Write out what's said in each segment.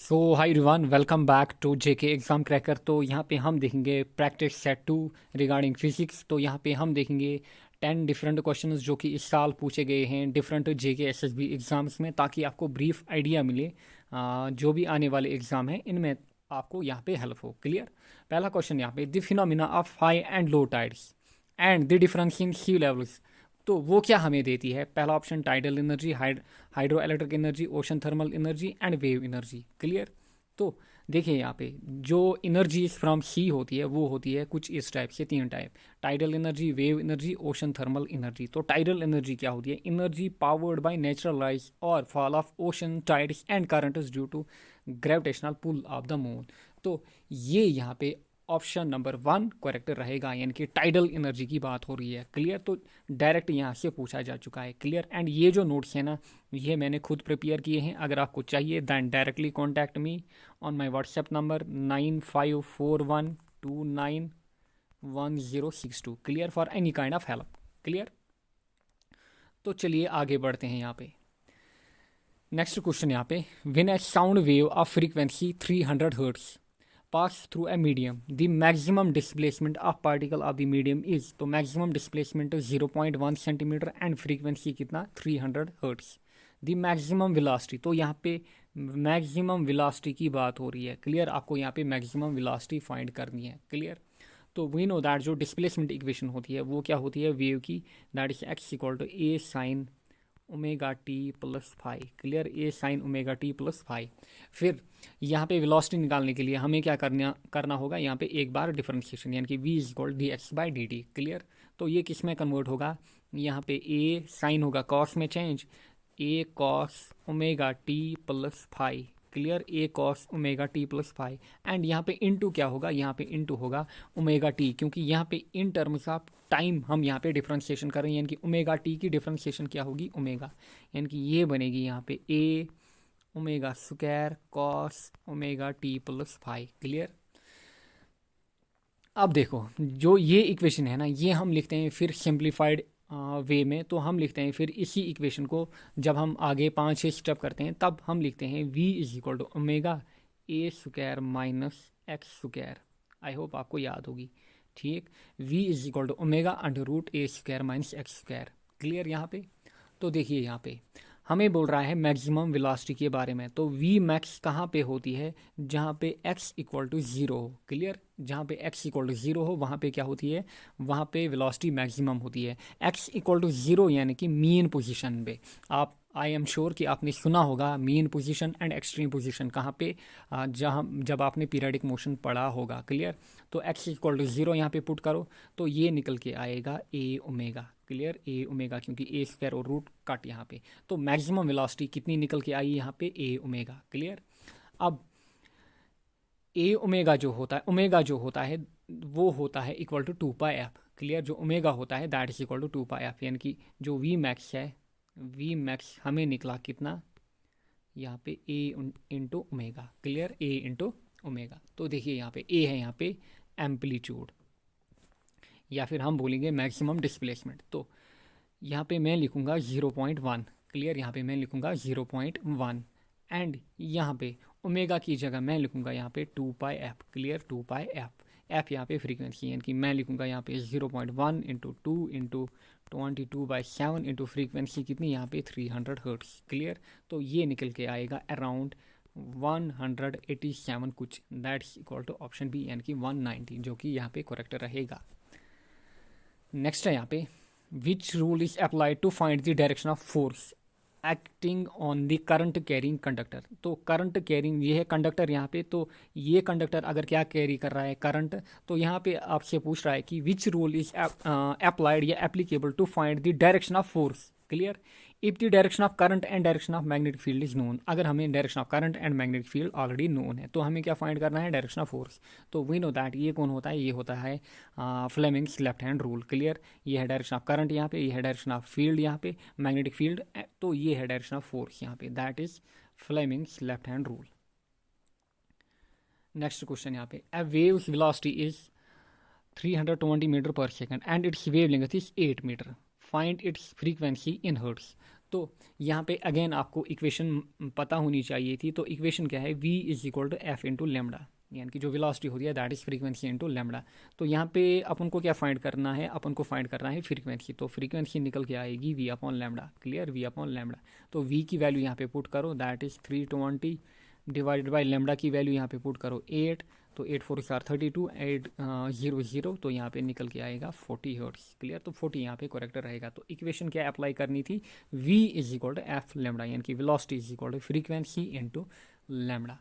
So hi everyone, welcome back to JK exam Cracker. तो यहाँ पे हम देखेंगे प्रैक्टिस सेट 2 रिगार्डिंग फिजिक्स। तो यहाँ पे हम देखेंगे 10 डिफरेंट क्वेश्चंस जो कि इस साल पूछे गए हैं डिफरेंट जेके एसएसबी एग्ज़ाम्स में, ताकि आपको ब्रीफ आइडिया मिले जो भी आने वाले एग्ज़ाम हैं इनमें आपको यहाँ पे हेल्प हो। क्लियर। पहला क्वेश्चन यहाँ पे, the phenomena of high and low tides and the difference in sea levels. तो वो क्या हमें देती है? पहला option tidal energy, hydro electric energy, ocean thermal energy and wave energy. Clear. तो देखिए यहाँ पे जो एनर्जी फ्रॉम सी होती है वो होती है कुछ इस टाइप से, तीन type: tidal energy, wave energy, ocean thermal energy. तो टाइडल एनर्जी क्या होती है? Energy powered by natural rise और fall of ocean tides and current due to gravitational pull of the moon. तो ये यहाँ पे ऑप्शन नंबर 1 करेक्ट रहेगा, यानी कि टाइडल एनर्जी की बात हो रही है। क्लियर। तो डायरेक्ट यहाँ से पूछा जा चुका है। क्लियर। एंड ये जो नोट्स है ना, ये मैंने खुद प्रिपेयर किए हैं। अगर आपको चाहिए then directly contact me on my WhatsApp number 9541291062। Clear, for any kind of help. Clear. तो चलिए आगे बढ़ते हैं यहाँ पे। नेक्स्ट क्वेश्चन यहाँ पे, when A sound wave of frequency 300 hertz pass through a medium, the maximum displacement of particle of the medium is। तो maximum displacement 0.1 centimetre and frequency कितना? 300 हर्ट्स। द मैक्सिमम वेलोसिटी, तो यहाँ पे maximum velocity की बात हो रही है। क्लियर। आपको यहाँ पे मैक्सिमम वेलोसिटी फाइंड करनी है। क्लियर। तो वी नो दैट जो डिस्प्लेसमेंट इक्वेशन होती है वो क्या होती है वेव की? That is x equal to a sine omega T plus phi. Clear. A sine omega T plus phi. फिर यहाँ पे वेलोसिटी निकालने के लिए हमें क्या करना होगा? यहाँ पे एक बार डिफरेंशिएशन, यानी कि v is equal d x by d t. Clear. तो ये किस में कन्वर्ट होगा? यहाँ पे ए साइन होगा कॉस में change, a cos omega T plus phi. Clear. A cos omega T plus phi. And यहाँ पे इनटू क्या होगा? यहाँ पे इनटू होगा ओमेगा टी, क्योंकि यहाँ पे इन टर्म्स ऑफ टाइम हम यहाँ पे डिफरेंशिएशन कर रहे हैं, यानी कि ओमेगा टी की डिफरेंशिएशन क्या होगी? ओमेगा। यानी कि ये बनेगी यहाँ पे A omega square cos omega T plus phi. Clear. अब देखो, जो ये इक्वेशन है ना, ये हम लिखते हैं फिर सिंप्लीफाइड वे में। तो हम लिखते हैं फिर इसी इक्वेशन को, जब हम आगे 5-6 स्टेप करते हैं तब हम लिखते हैं v is equal to omega a square minus x square. I hope आपको याद होगी। ठीक। v is equal to omega under root a square minus x square. Clear यहाँ पे। तो देखिए यहाँ पे हमें बोल रहा है मैक्सिमम वेलोसिटी के बारे में। तो v मैक्स कहाँ पे होती है? जहाँ पे x इक्वल टू 0 हो। क्लियर। जहाँ पे x इक्वल टू 0 हो वहाँ पे क्या होती है? वहाँ पे वेलोसिटी मैक्सिमम होती है। x इक्वल टू 0 यानी कि मीन पोजीशन पे। आप आई एम श्योर कि आपने सुना होगा mean position and extreme position कहाँ पे, जहाँ जब आपने पीरियडिक मोशन पढ़ा होगा। क्लियर। तो x इक्वल टू 0 यहाँ पे पुट करो तो ये निकल के आएगा ए ओमेगा। क्लियर। ए ओमेगा, क्योंकि ए स्क्वायर और रूट कट यहाँ पे। तो मैक्सिमम वेलोसिटी कितनी निकल के आई यहाँ पे? A omega. क्लियर। अब ए ओमेगा जो होता है, ओमेगा जो होता है वो होता है equal to 2 pi f. Clear. जो ओमेगा होता है that is equal to 2 pi f, यानी कि जो वी मैक्स है, वी मैक्स हमें निकला कितना यहाँ पे? A into omega. Clear. A into omega. तो देखिए यहाँ पे ए है यहाँ पे एम्पलीट्यूड, या फिर हम बोलेंगे मैक्सिमम डिस्प्लेसमेंट। तो यहाँ पे मैं लिखूँगा 0.1। क्लियर। यहाँ पे मैं लिखूँगा 0.1 एंड यहाँ पे ओमेगा की जगह मैं लिखूँगा यहाँ पे 2 pi f. Clear. 2 pi F. F यहाँ पे फ्रीक्वेंसी, यानी कि मैं लिखूँगा यहाँ पे 0.1 इंटू 2 इंटू 22/7 इंटू फ्रीक्वेंसी कितनी यहाँ पे? 300 हर्ट्स। क्लियर। तो ये निकल के आएगा अराउंड 187 कुछ, that's equal to option B, यानी कि 190, जो कि यहाँ पे करेक्ट रहेगा। नेक्स्ट है यहाँ पे, which rule is applied to find the direction of force acting on the current carrying conductor. तो करंट कैरिंग, ये है कंडक्टर यहाँ पे। तो ये कंडक्टर अगर क्या कैरी कर रहा है? करंट। तो यहाँ पे आपसे पूछ रहा है कि विच रूल इज अप्लाइड या applicable to find the direction of force. Clear. If the direction of current and direction of magnetic field is known. अगर हमें direction of current and magnetic field already known है तो हमें क्या find करना है? Direction of force. तो we know that ये कौन होता है? ये होता है Fleming's left hand rule. Clear. ये है डायरेक्शन ऑफ करंट यहाँ पे, ये है डायरेक्शन ऑफ फील्ड यहाँ पे, मैग्नेटिक फील्ड। तो ये है डायरेक्शन ऑफ फोर्स यहाँ पे, that is Fleming's left hand rule. Next question यहाँ पे, a wave's velocity is 320 metre per second and its wave length is 8 metre, find its frequency in hertz. तो यहाँ पे अगेन आपको इक्वेशन पता होनी चाहिए थी। तो इक्वेशन क्या है, v is equal to f into lambda, यानी कि जो वेलोसिटी होती है that is frequency into lambda. तो यहाँ पे अपन को क्या फाइंड करना है, अपन को फाइंड करना है फ्रीक्वेंसी। तो फ्रीक्वेंसी निकल के आएगी v upon lambda, clear, v upon lambda. तो v की वैल्यू यहाँ पे पुट करो, that is 320 divided by lambda की वैल्यू यहाँ पे पुट करो 8, तो 8 4 32, 8 0 0, तो यहाँ पे निकल के आएगा 40 हर्ट्ज, क्लियर। तो 40 यहाँ पे करेक्ट रहेगा। तो इक्वेशन क्या अप्लाई करनी थी, v is equal to f lambda, यानी कि velocity is equal to frequency into lambda.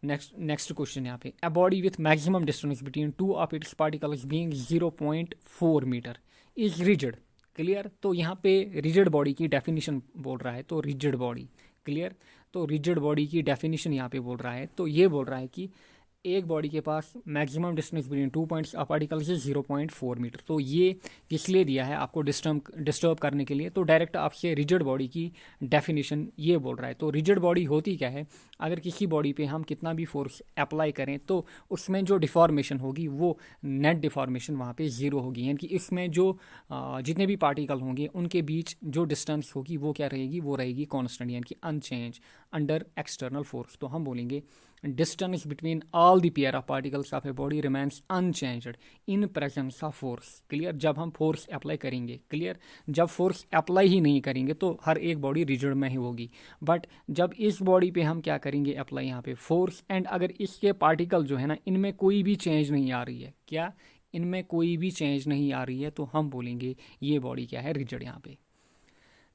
Next question यहाँ पे, a body with maximum distance between two of its particles being 0.4 metre is rigid, clear. तो यहाँ पे rigid body की definition बोल रहा है, तो रिजिड बॉडी, क्लियर। तो रिजिड बॉडी की डेफिनेशन यहाँ पे बोल रहा है, तो ये बोल रहा है कि एक बॉडी के पास maximum distance between 2 points of particles is 0.4 metre. तो ये किस लिए दिया है आपको, डिस्टर्ब करने के लिए। तो डायरेक्ट आपसे रिजिड बॉडी की डेफिनेशन ये बोल रहा है। तो रिजिड बॉडी होती क्या है, अगर किसी बॉडी पे हम कितना भी फोर्स अप्लाई करें तो उसमें जो डिफॉर्मेशन होगी वो नेट डिफॉर्मेशन वहाँ पे ज़ीरो होगी, यानी कि इसमें जो जितने भी पार्टिकल होंगे उनके बीच जो डिस्टेंस होगी वो क्या रहेगी, वो रहेगी कांस्टेंट, यानी कि अनचेंज अंडर एक्सटर्नल फोर्स। तो हम बोलेंगे distance between all the pair of particles of a body remains unchanged in presence of force, clear. जब हम फोर्स अप्लाई करेंगे, क्लियर, जब फोर्स अप्लाई ही नहीं करेंगे तो हर एक बॉडी रिजिड में ही होगी। बट जब इस बॉडी पे हम क्या करेंगे अप्लाई यहाँ पे फोर्स, एंड अगर इसके पार्टिकल जो है ना इनमें कोई भी चेंज नहीं आ रही है, क्या इनमें कोई भी चेंज नहीं आ रही है, तो हम बोलेंगे ये बॉडी क्या है, रिजिड यहाँ पे।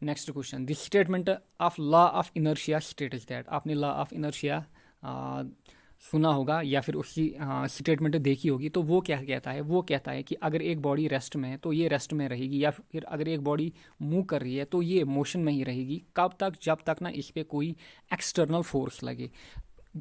Next question, this statement of law of inertia states that, आपने लॉ ऑफ इनर्शिया सुना होगा या फिर उसकी स्टेटमेंट देखी होगी। तो वो क्या कहता है, वो कहता है कि अगर एक बॉडी रेस्ट में है तो ये रेस्ट में रहेगी, या फिर अगर एक बॉडी मूव कर रही है तो ये मोशन में ही रहेगी। कब तक, जब तक ना इस पर कोई एक्सटर्नल फोर्स लगे।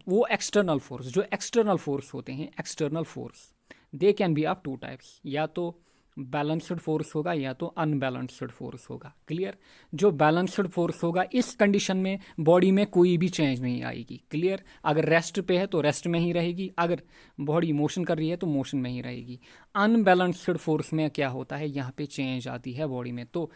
वो एक्सटर्नल फोर्स, जो एक्सटर्नल फोर्स होते हैं, external force they can be of two types, या तो बैलेंस्ड फोर्स होगा या तो अनबैलेंस्ड फोर्स होगा, क्लियर। जो बैलेंस्ड फोर्स होगा इस कंडीशन में बॉडी में कोई भी चेंज नहीं आएगी, क्लियर। अगर रेस्ट पे है तो रेस्ट में ही रहेगी, अगर बॉडी मोशन कर रही है तो मोशन में ही रहेगी। अनबैलेंस्ड फोर्स में क्या होता है, यहाँ पे चेंज आती है बॉडी में। तो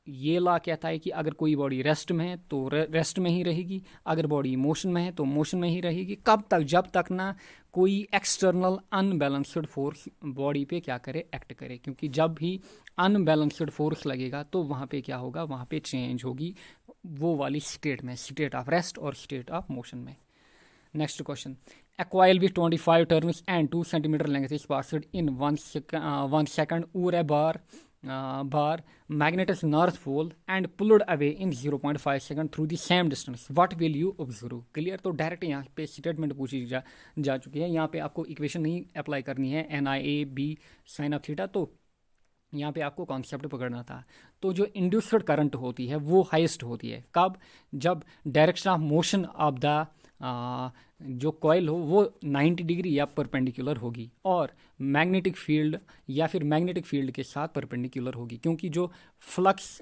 ये लॉ कहता है कि अगर कोई बॉडी रेस्ट में है तो रेस्ट में ही रहेगी, अगर बॉडी मोशन में है तो मोशन में ही रहेगी। कब तक, जब तक ना कोई एक्सटर्नल अनबैलेंस्ड फोर्स बॉडी पे क्या करे, एक्ट करे। क्योंकि जब भी अनबैलेंस्ड फोर्स लगेगा तो वहाँ पे क्या होगा, वहाँ पे चेंज होगी वो वाली स्टेट में, स्टेट ऑफ रेस्ट और स्टेट ऑफ मोशन में। Next question, a coil with 25 turns and 2 centimeter length is passed in 1 second over a bar magnetic north pole and pulled away in 0.5 second through the same distance. What will you observe? Clear. तो direct यहाँ पे statement पूछी जा चुकी है। यहाँ पे आपको इक्वेशन नहीं अप्लाई करनी है, NIA B sine of theta. तो यहाँ पे आपको कॉन्सेप्ट पकड़ना था। तो जो इंड्यूस्ड करंट होती है वो हाईएस्ट होती है कब, जब direction of motion of the जो कॉइल हो वो 90 डिग्री या परपेंडिकुलर होगी, और मैग्नेटिक फील्ड या फिर मैग्नेटिक फील्ड के साथ परपेंडिकुलर होगी। क्योंकि जो फ्लक्स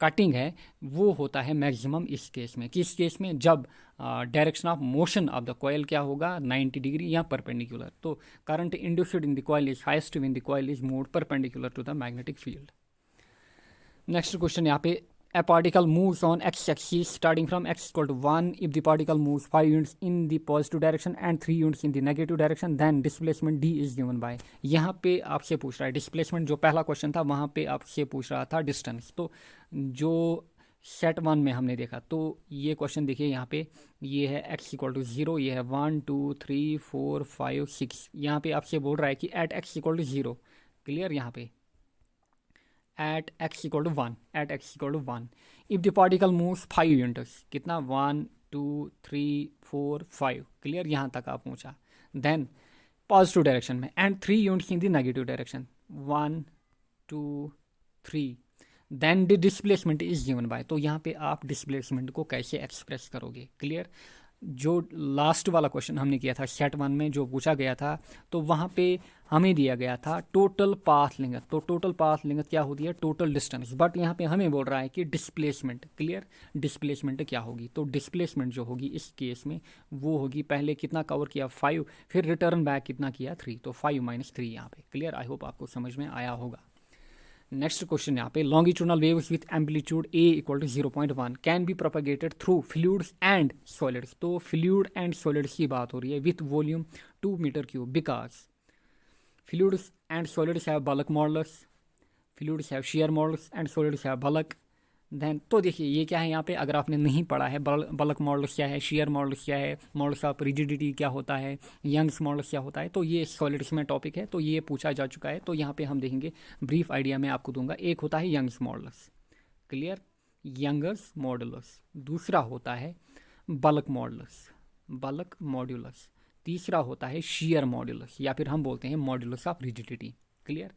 कटिंग है वो होता है मैक्सिमम इस केस में, किस केस में, जब direction of motion of the coil क्या होगा, 90 डिग्री या परपेंडिकुलर। तो current induced in the coil is highest when the coil is moved perpendicular to the magnetic field. Next question यहाँ पे, a particle moves on x-axis starting from x equal to 1 if the particle moves 5 units in the positive direction and 3 units in the negative direction then displacement d is given by। यहाँ पे आपसे पूछ रहा है displacement, जो पहला question था वहाँ पे आपसे पूछ रहा था डिस्टेंस। तो जो सेट 1 में हमने देखा, तो ये क्वेश्चन देखिए यहाँ पे, ये है x इक्वल टू 0, ये है 1 2 3 4 5 6। यहाँ पे आपसे बोल रहा है कि at x equal to 0, clear. यहाँ पे at x equal to 1, at x equal to 1 if the particle moves 5 units, कितना 1 2 3 4 5, क्लियर। यहाँ तक आप पहुँचा। देन पॉजिटिव डायरेक्शन में and 3 units in the negative direction 1 2 3, then the displacement is given by. तो यहाँ पे आप डिस्प्लेसमेंट को कैसे एक्सप्रेस करोगे, क्लियर। जो लास्ट वाला क्वेश्चन हमने किया था सेट 1 में जो पूछा गया था, तो वहाँ पे हमें दिया गया था टोटल पाथ लेंथ। तो टोटल पाथ लेंथ क्या होती है, टोटल डिस्टेंस। बट यहाँ पे हमें बोल रहा है कि डिस्प्लेसमेंट, क्लियर, डिस्प्लेसमेंट क्या होगी। तो डिस्प्लेसमेंट जो होगी इस केस में वो होगी, पहले कितना कवर किया 5, फिर रिटर्न बैक कितना किया 3, तो 5 - 3 यहाँ पे, क्लियर। आई होप आपको समझ में आया होगा। नेक्स्ट क्वेश्चन यहाँ पे, longitudinal waves with amplitude a equal to 0.1 can be propagated through fluids and solids. तो फ्लूइड एंड सॉलिड्स की बात हो रही है with volume 2 metre cube, because fluids and solids have bulk modulus, fluids have shear modulus and solids have bulk. Then तो देखिए ये क्या है यहाँ पे, अगर आपने नहीं पढ़ा है बल्क मॉडुलस क्या है, शेयर मॉडुलस क्या है, मॉडुलस ऑफ रिजिडिटी क्या होता है, यंग्स मॉडुलस क्या होता है, तो ये सॉलिड्स में टॉपिक है, तो ये पूछा जा चुका है। तो यहाँ पे हम देखेंगे, ब्रीफ आइडिया मैं आपको दूंगा। एक होता है Young's modulus, clear, younger's modulus. दूसरा होता है बल्क मॉडुलस, बल्क मॉड्यूलस। तीसरा होता है शेयर मॉडुलस, या फिर हम बोलते हैं मॉडुलस ऑफ रिजिडिटी, क्लियर।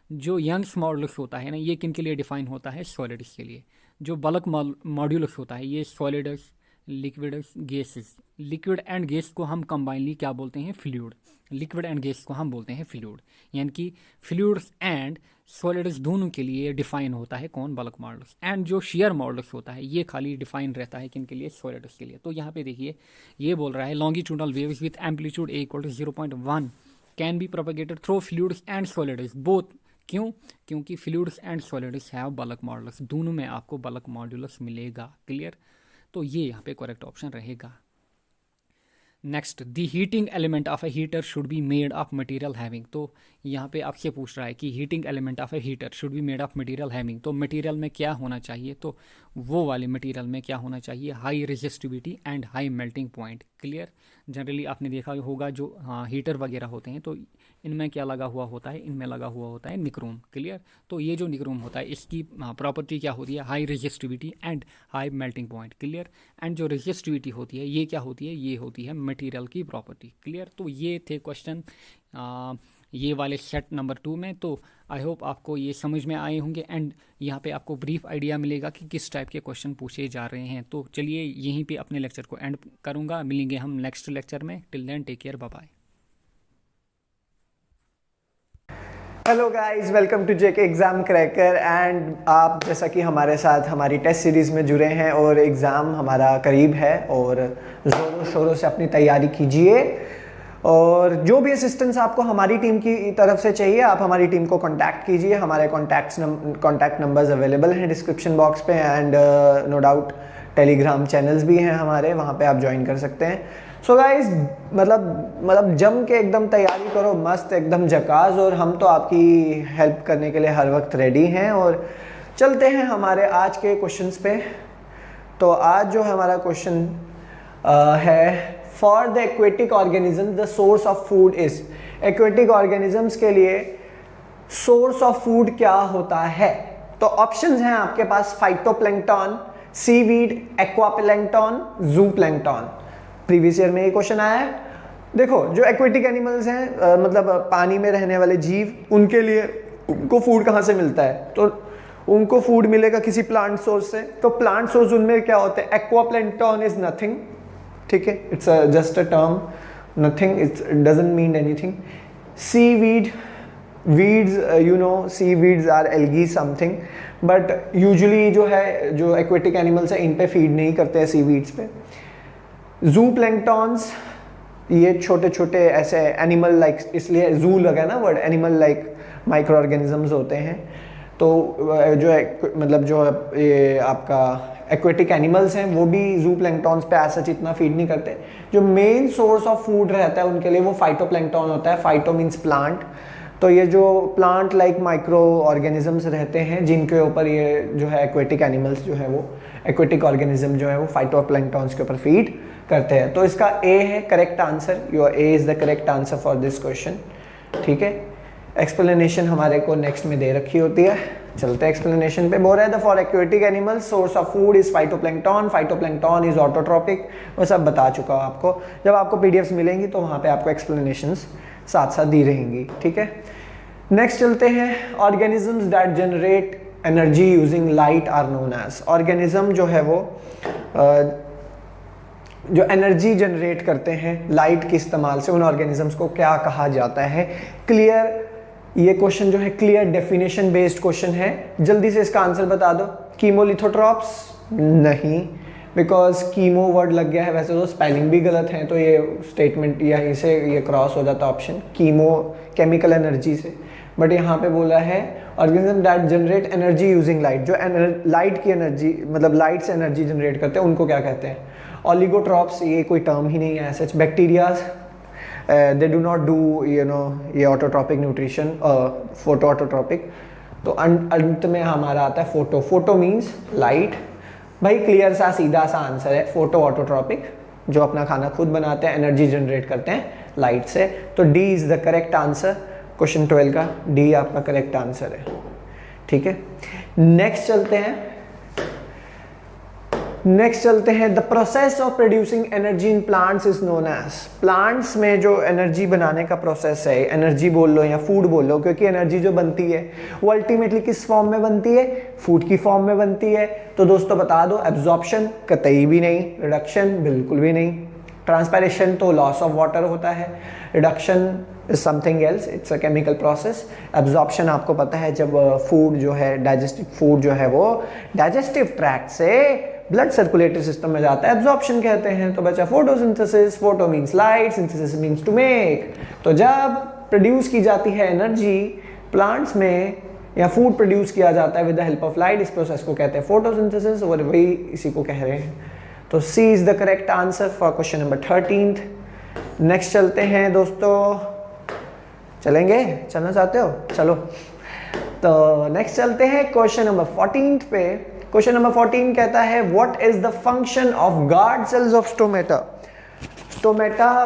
जो यंग्स मॉडुलस होता है ना, ये किन के लिए डिफाइन होता है, सॉलिड्स के लिए। जो बल्क मॉड्यूलस होता है, ये solids, liquids, gases. Liquid and gas को हम कंबाइनली क्या बोलते हैं, फ्लूइड। लिक्विड एंड गैस को हम बोलते हैं फ्लूइड, यानी कि फ्लूइड्स एंड सॉलिड्स दोनों के लिए डिफाइन होता है कौन, बल्क मॉडुलस। एंड जो शेयर मॉडुलस होता है, ये खाली डिफाइन रहता है किन के लिए, सॉलिड्स के लिए। तो यहाँ पे देखिए ये बोल रहा है, longitudinal waves with amplitude a equal to 0.1 can be propagated through fluids and solids both. क्यों? क्योंकि fluids and solids have bulk modulus, दोनों में आपको बल्क मॉडुलस मिलेगा, क्लियर। तो ये यहाँ पे करेक्ट ऑप्शन रहेगा। Next, the heating element of A heater should be made of material having. तो यहाँ पे आपसे पूछ रहा है कि heating element of A heater should be made of material having, तो मटेरियल में क्या होना चाहिए, तो वो वाले मटेरियल में क्या होना चाहिए, high resistivity and high melting point, clear. Generally आपने देखा होगा जो हीटर वगैरह होते हैं, तो इनमें क्या लगा हुआ होता है, इनमें लगा हुआ होता है निक्रोम, क्लियर। तो ये जो निक्रोम होता है, इसकी प्रॉपर्टी क्या होती है, high resistivity and high melting point, clear. And जो रेजिस्टिविटी होती है, ये क्या होती है, ये होती है मटेरियल की प्रॉपर्टी, क्लियर। तो ये थे क्वेश्चन ये वाले सेट नंबर 2 में। तो आई होप आपको ये समझ में आए होंगे, एंड यहाँ पे आपको ब्रीफ आइडिया मिलेगा कि किस टाइप के क्वेश्चन पूछे जा रहे हैं। तो चलिए यहीं पे अपने लेक्चर को एंड करूँगा, मिलेंगे हम नेक्स्ट लेक्चर में। Till then take care, bye bye. Hello guys, welcome to JK exam Cracker. And आप जैसा कि हमारे साथ हमारी टेस्ट सीरीज़ में जुड़े हैं और एग्ज़ाम हमारा करीब है, और ज़ोरों शोरों से अपनी तैयारी कीजिए। और जो भी असिस्टेंस आपको हमारी टीम की तरफ से चाहिए, आप हमारी टीम को कांटेक्ट कीजिए। हमारे कांटेक्ट नंबर्स अवेलेबल हैं डिस्क्रिप्शन बॉक्स पे, and no doubt Telegram channels भी हैं हमारे, वहाँ पे आप ज्वाइन कर सकते हैं। सो गाइज, मतलब जम के एकदम तैयारी करो, मस्त एकदम झकास, और हम तो आपकी हेल्प करने के लिए हर वक्त रेडी हैं। और चलते हैं हमारे आज के क्वेश्चंस पे। तो आज जो हमारा क्वेश्चन है, for the aquatic organism the source of food is. Aquatic organisms के लिए सोर्स ऑफ फूड क्या होता है? तो ऑप्शंस हैं आपके पास, phytoplankton, seaweed, aquaplankton, zooplankton. Previous year में ये क्वेश्चन आया है। देखो, जो एक्वेटिक एनिमल्स हैं, मतलब पानी में रहने वाले जीव, उनके लिए उनको फूड कहाँ से मिलता है? तो उनको फूड मिलेगा किसी प्लांट सोर्स से। तो प्लांट सोर्स उनमें क्या होते हैं? एक्वाप्लैंक्टन इज नथिंग, ठीक है, it's just a term, nothing, it doesn't mean anything. Seaweed, weeds, you know, seaweeds are algae something, but usually जो है, जो एक्वेटिक एनिमल्स है, इन पे फीड नहीं करते हैं सीवीड्स पे। जू प्लैंक्टॉन्स, ये छोटे छोटे ऐसे एनिमल लाइक, इसलिए जू लगा ना word, animal like micro organisms होते हैं। तो जो मतलब जो ये आपका एक्वेटिक एनिमल्स हैं, वो भी जू प्लैंक्टॉन्स पे ऐसा इतना फीड नहीं करते। जो मेन सोर्स ऑफ फूड रहता है उनके लिए, वो फाइटोप्लैंक्टन होता है। Phyto means plant. तो ये जो प्लांट लाइक माइक्रो ऑर्गेनिजम्स रहते हैं, जिनके ऊपर ये जो है एक्वेटिक एनिमल्स जो है, वो एक्वेटिक ऑर्गेनिज्म जो है वो फाइटोप्लैंक्टन्स के ऊपर फीड करते हैं। तो इसका ए है correct answer, your A is the correct answer for this question, ठीक है। एक्सप्लेनेशन हमारे को नेक्स्ट में दे रखी होती है, चलते हैं एक्सप्लेनेशन पे। बोल रहा है the for aquatic animals source of food is phytoplankton, phytoplankton is autotrophic. वो सब बता चुका हूँ आपको। जब आपको पीडीएफ्स मिलेंगी तो वहाँ पे आपको एक्सप्लेनेशंस साथ साथ दी रहेंगी, ठीक है। नेक्स्ट चलते हैं, organisms that generate energy using light are known as. Organism जो है वो जो एनर्जी जनरेट करते हैं लाइट के इस्तेमाल से, उन ऑर्गेनिजम्स को क्या कहा जाता है? क्लियर, ये क्वेश्चन जो है क्लियर डेफिनेशन बेस्ड क्वेश्चन है। जल्दी से इसका आंसर बता दो। कीमोलिथोट्रॉप्स नहीं, बिकॉज कीमो वर्ड लग गया है, वैसे तो स्पेलिंग भी गलत है, तो ये स्टेटमेंट यहीं से ये क्रॉस हो जाता ऑप्शन। कीमो केमिकल एनर्जी से, बट यहाँ पे बोला है organism that generate energy using light, जो लाइट की एनर्जी मतलब लाइट से एनर्जी जनरेट करते हैं उनको क्या कहते हैं? ऑलिगोट्रॉप्स, ये कोई टर्म ही नहीं है सच। Bacterias they do not do ये ऑटोट्रॉपिक न्यूट्रिशन, फोटो ऑटोट्रॉपिक। तो अंत में हमारा आता है फोटो। Photo means light. भाई क्लियर सा सीधा सा आंसर है, फोटो ऑटोट्रॉपिक, जो अपना खाना खुद बनाते हैं, एनर्जी जनरेट करते हैं लाइट से। तो D is the correct answer, question 12 का डी आपका करेक्ट आंसर है। ठीक है, नेक्स्ट चलते हैं the process of producing energy in plants is known as. Plants में जो एनर्जी बनाने का प्रोसेस है, एनर्जी बोल लो या फूड बोल लो, क्योंकि एनर्जी जो बनती है वो अल्टीमेटली किस फॉर्म में बनती है? फूड की फॉर्म में बनती है। तो दोस्तों बता दो, एब्जॉर्प्शन कतई भी नहीं, रिडक्शन बिल्कुल भी नहीं, ट्रांसपायरेशन तो लॉस ऑफ वाटर होता है, reduction is something else, it's a chemical process. Absorption आपको पता है जब फूड जो है, डाइजेस्टिव फूड जो है वो डाइजेस्टिव ट्रैक्ट से ब्लड सर्कुलेटरी सिस्टम में जाता है, एब्जॉर्प्शन कहते हैं। तो बचा photosynthesis, photo means light, synthesis means to make. तो जब प्रोड्यूस की जाती है एनर्जी प्लांट्स में या फूड प्रोड्यूस किया जाता है with the help of light, इस प्रोसेस को कहते हैं फोटोसिंथेसिस, और वही इसी को कह रहे हैं। तो C is the correct answer for question number 13। Next चलते हैं दोस्तों, चलना चाहते हो? चलो, तो नेक्स्ट चलते हैं क्वेश्चन नंबर 14 पे। क्वेश्चन नंबर 14 कहता है what is the function of guard cells of stomata. Stomata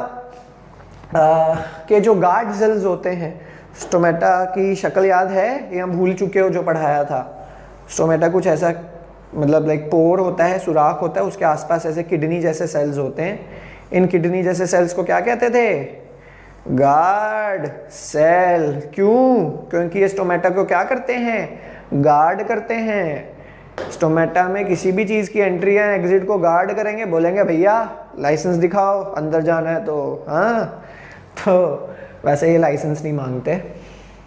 के जो गार्ड सेल्स होते हैं, स्टोमेटा की शक्ल याद है या भूल चुके हो जो पढ़ाया था? स्टोमेटा कुछ ऐसा मतलब लाइक पोर होता है, सुराख होता है, उसके आसपास ऐसे किडनी जैसे सेल्स होते हैं। इन किडनी जैसे सेल्स को क्या कहते थे? Guard cell. क्यों? क्योंकि ये स्टोमेटा को क्या करते हैं? गार्ड करते हैं। स्टोमेटा में किसी भी चीज़ की एंट्री या एग्जिट को गार्ड करेंगे, बोलेंगे भैया लाइसेंस दिखाओ, अंदर जाना है तो। हाँ, तो वैसे ये लाइसेंस नहीं मांगते,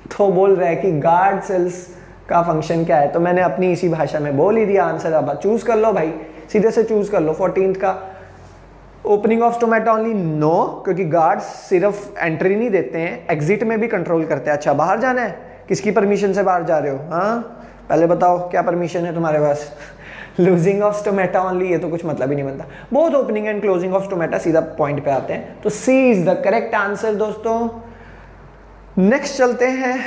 तो बोल रहे हैं कि गार्ड सेल्स का फंक्शन क्या है। तो मैंने अपनी इसी भाषा में बोल ही दिया आंसर। अब चूज कर लो भाई, सीधे से चूज कर लो 14 का। Opening of stomata only no, क्योंकि गार्ड्स सिर्फ एंट्री नहीं देते हैं, एग्जिट में भी कंट्रोल करते हैं। अच्छा, बाहर जाना है, किसकी परमिशन से बाहर जा रहे हो? हाँ, पहले बताओ क्या परमिशन है तुम्हारे पास? लूजिंग ऑफ स्टोमेटा ओनली, ये तो कुछ मतलब ही नहीं बनता। Both opening and closing of stomata सीधा पॉइंट पे आते हैं। तो C is the correct answer दोस्तों। नेक्स्ट चलते हैं,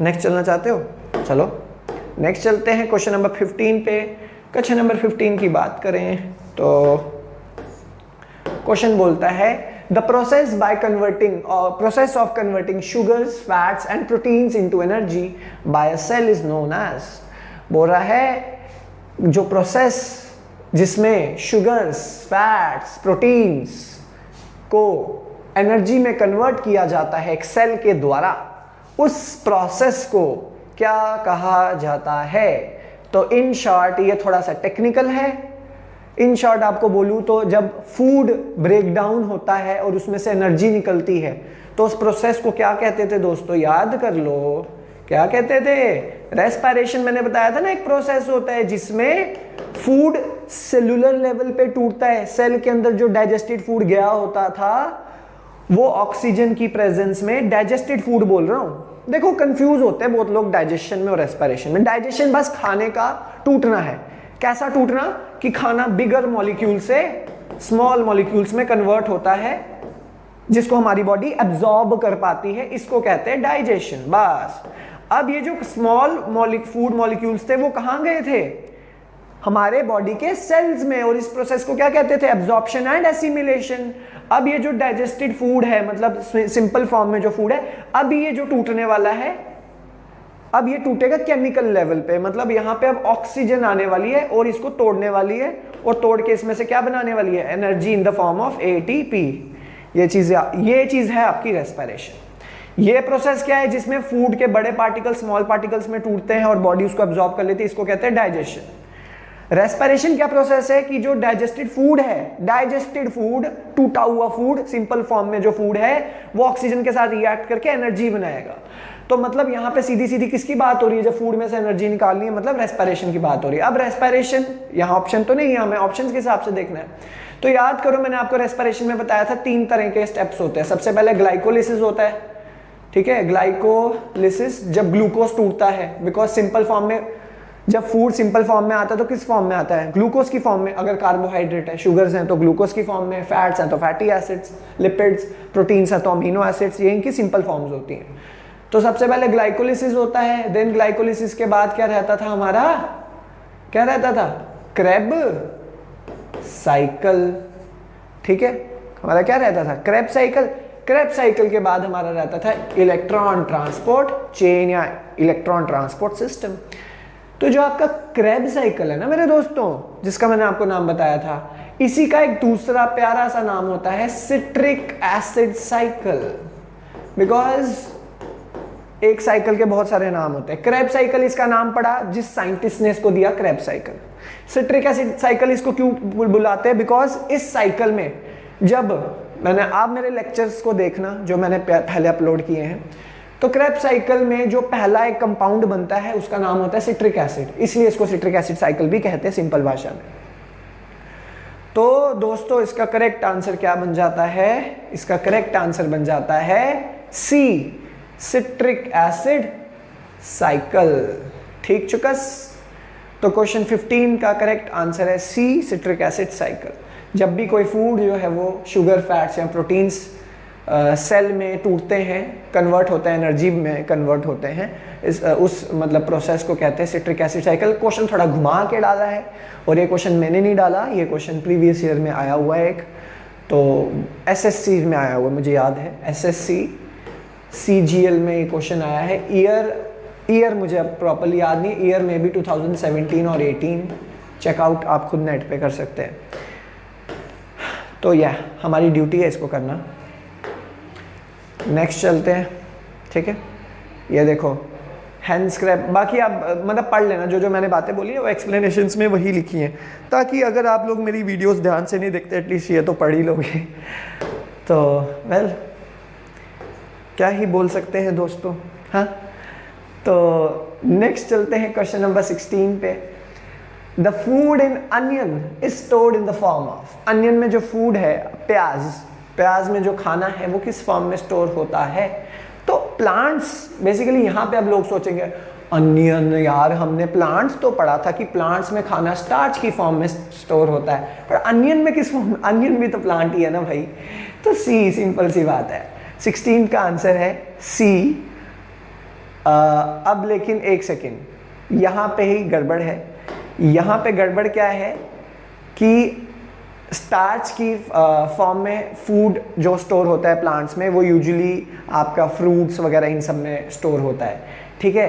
नेक्स्ट चलना चाहते हो? चलो नेक्स्ट चलते हैं क्वेश्चन नंबर 15 पे। क्वेश्चन नंबर 15 की बात करें तो क्वेश्चन बोलता है the process of converting sugars, fats and proteins into energy by a cell is known as. बोल रहा है जो प्रोसेस जिसमें शुगर्स, फैट्स, प्रोटीन्स को एनर्जी में कन्वर्ट किया जाता है एक सेल के द्वारा, उस प्रोसेस को क्या कहा जाता है? तो इन शॉर्ट ये थोड़ा सा टेक्निकल है। इन शॉर्ट आपको बोलूं तो जब फूड ब्रेक डाउन होता है और उसमें से एनर्जी निकलती है, तो उस प्रोसेस को क्या कहते थे दोस्तों? याद कर लो, क्या कहते थे? रेस्पिरेशन। मैंने बताया था ना, एक प्रोसेस होता है जिसमें फूड सेलुलर लेवल पे टूटता है। सेल के अंदर जो डाइजेस्टेड फूड गया होता था वो ऑक्सीजन की प्रेजेंस में, डाइजेस्टेड फूड बोल रहा हूं। देखो कंफ्यूज होते हैं बहुत लोग डाइजेशन में और रेस्पिरेशन में। डाइजेशन बस खाने का टूटना है। कैसा टूटना? कि खाना बिगर मॉलिक्यूल से स्मॉल मॉलिक्यूल्स में कन्वर्ट होता है, जिसको हमारी बॉडी एब्जॉर्ब कर पाती है, इसको कहते हैं डाइजेशन। बस। अब ये जो स्मॉल फूड मॉलिक्यूल्स थे वो कहां गए थे? हमारे बॉडी के सेल्स में, और इस प्रोसेस को क्या कहते थे? Absorption and assimilation. अब ये जो डाइजेस्टेड फूड है, मतलब सिंपल फॉर्म में जो फूड है, अब ये जो टूटने वाला है, अब ये टूटेगा केमिकल लेवल पे। मतलब यहाँ पे अब ऑक्सीजन आने वाली है और इसको तोड़ने वाली है, और तोड़ के इसमें से क्या बनाने वाली है? Energy in the form of ATP. ये चीज है आपकी रेस्पिरेशन। ये प्रोसेस क्या है? जिसमें फूड के बड़े पार्टिकल स्मॉल पार्टिकल्स में टूटते हैं और बॉडी उसको एब्जॉर्ब कर लेती है, इसको कहते हैं डाइजेशन। रेस्पिरेशन क्या प्रोसेस है? कि जो डाइजेस्टेड फूड है, डाइजेस्टेड फूड, टूटा हुआ फूड, सिंपल फॉर्म में जो फूड है, वो ऑक्सीजन के साथ रिएक्ट करके एनर्जी बनाएगा। तो मतलब यहाँ पे सीधी सीधी किसकी बात हो रही है? जब फूड में से एनर्जी निकालनी है, मतलब रेस्पिरेशन की बात हो रही है। अब रेस्पिरेशन, यहाँ ऑप्शन तो नहीं है, हमें ऑप्शन के हिसाब से देखना है। तो याद करो, मैंने आपको रेस्पिरेशन में बताया था 3 तरह के स्टेप्स होते हैं। सबसे पहले ग्लाइकोलिसिस होता है, ठीक है, ग्लाइकोलिसिस जब ग्लूकोज टूटता है, बिकॉज सिंपल फॉर्म में, जब फूड सिंपल फॉर्म में आता है तो किस फॉर्म में आता है, ग्लूकोज की फॉर्म में। अगर कार्बोहाइड्रेट है, शुगर्स हैं तो ग्लूकोज की फॉर्म में, फैट्स हैं तो फैटी एसिड्स, लिपिड्स, प्रोटीन्स हैं तो अमीनो एसिड्स, ये इनकी सिंपल फॉर्म्स होती हैं। तो सबसे पहले ग्लाइकोलिसिस होता है, देन ग्लाइकोलिसिस के बाद क्या रहता था हमारा, क्या रहता था, क्रेब साइकिल। ठीक है, हमारा क्या रहता था, क्रेब साइकिल। क्रेब साइकिल के बाद हमारा रहता था इलेक्ट्रॉन ट्रांसपोर्ट चेन या इलेक्ट्रॉन ट्रांसपोर्ट सिस्टम। तो जो आपका क्रेब साइकिल है ना मेरे दोस्तों, जिसका मैंने आपको नाम बताया था, इसी का एक दूसरा प्यारा सा नाम होता है सिट्रिक एसिड साइकिल। बिकॉज एक साइकिल के बहुत सारे नाम होते हैं। क्रेब साइकिल इसका नाम पड़ा जिस साइंटिस्ट ने इसको दिया, Krebs cycle. Citric acid cycle इसको क्यों बुलाते हैं, बिकॉज इस साइकिल में जब मैंने, आप मेरे लेक्चर्स को देखना जो मैंने पहले अपलोड किए हैं, तो क्रेब साइकिल में जो पहला एक कंपाउंड बनता है उसका नाम होता है सिट्रिक एसिड, इसलिए इसको सिट्रिक एसिड साइकिल भी कहते हैं सिंपल भाषा में। तो दोस्तों इसका करेक्ट आंसर क्या बन जाता है, इसका करेक्ट आंसर बन जाता है सी, सिट्रिक एसिड साइकिल। ठीक चुकस। तो क्वेश्चन 15 का करेक्ट आंसर है सी, सिट्रिक एसिड साइकिल। जब भी कोई फूड जो है वो शुगर, फैट्स या प्रोटीन्स सेल में टूटते हैं, कन्वर्ट होते हैं, एनर्जी में कन्वर्ट होते हैं, उस मतलब प्रोसेस को कहते हैं सिट्रिक एसिड साइकिल। क्वेश्चन थोड़ा घुमा के डाला है, और ये क्वेश्चन मैंने नहीं डाला, ये क्वेश्चन प्रीवियस ईयर में आया हुआ है एक, तो एसएससी में आया हुआ, मुझे याद है एसएससी सीजीएल में ये क्वेश्चन आया है। ईयर मुझे अब प्रॉपर्ली याद नहीं, ईयर में भी 2017 और 18, चेकआउट आप खुद नेट पे कर सकते हैं। तो यह हमारी ड्यूटी है इसको करना। नेक्स्ट चलते हैं। ठीक है, ये देखो हैंड स्क्रैप, बाकी आप मतलब पढ़ लेना, जो जो मैंने बातें बोली है वो एक्सप्लेनेशंस में वही लिखी हैं, ताकि अगर आप लोग मेरी वीडियोस ध्यान से नहीं देखते एटलीस्ट ये तो पढ़ ही लोगे। तो वेल क्या ही बोल सकते हैं दोस्तों। हाँ, तो नेक्स्ट चलते हैं क्वेश्चन नंबर 16 पे। The food in onion is stored in the form of, onion में जो फूड है, प्याज में जो खाना है वो किस फॉर्म में स्टोर होता है। तो प्लांट्स बेसिकली, यहाँ पे अब लोग सोचेंगे अनियन, यार हमने प्लांट्स तो पढ़ा था कि प्लांट्स में खाना स्टार्च की फॉर्म में स्टोर होता है, पर अनियन में किस फॉर्म, अनियन भी तो प्लांट ही है ना भाई। तो सी, सिंपल सी बात है, 16 का आंसर है सी। अब लेकिन एक सेकेंड, यहाँ पे ही गड़बड़ है। यहाँ पे गड़बड़ क्या है कि स्टार्च की फॉर्म में फूड जो स्टोर होता है प्लांट्स में, वो यूजुअली आपका फ्रूट्स वगैरह इन सब में स्टोर होता है। ठीक है,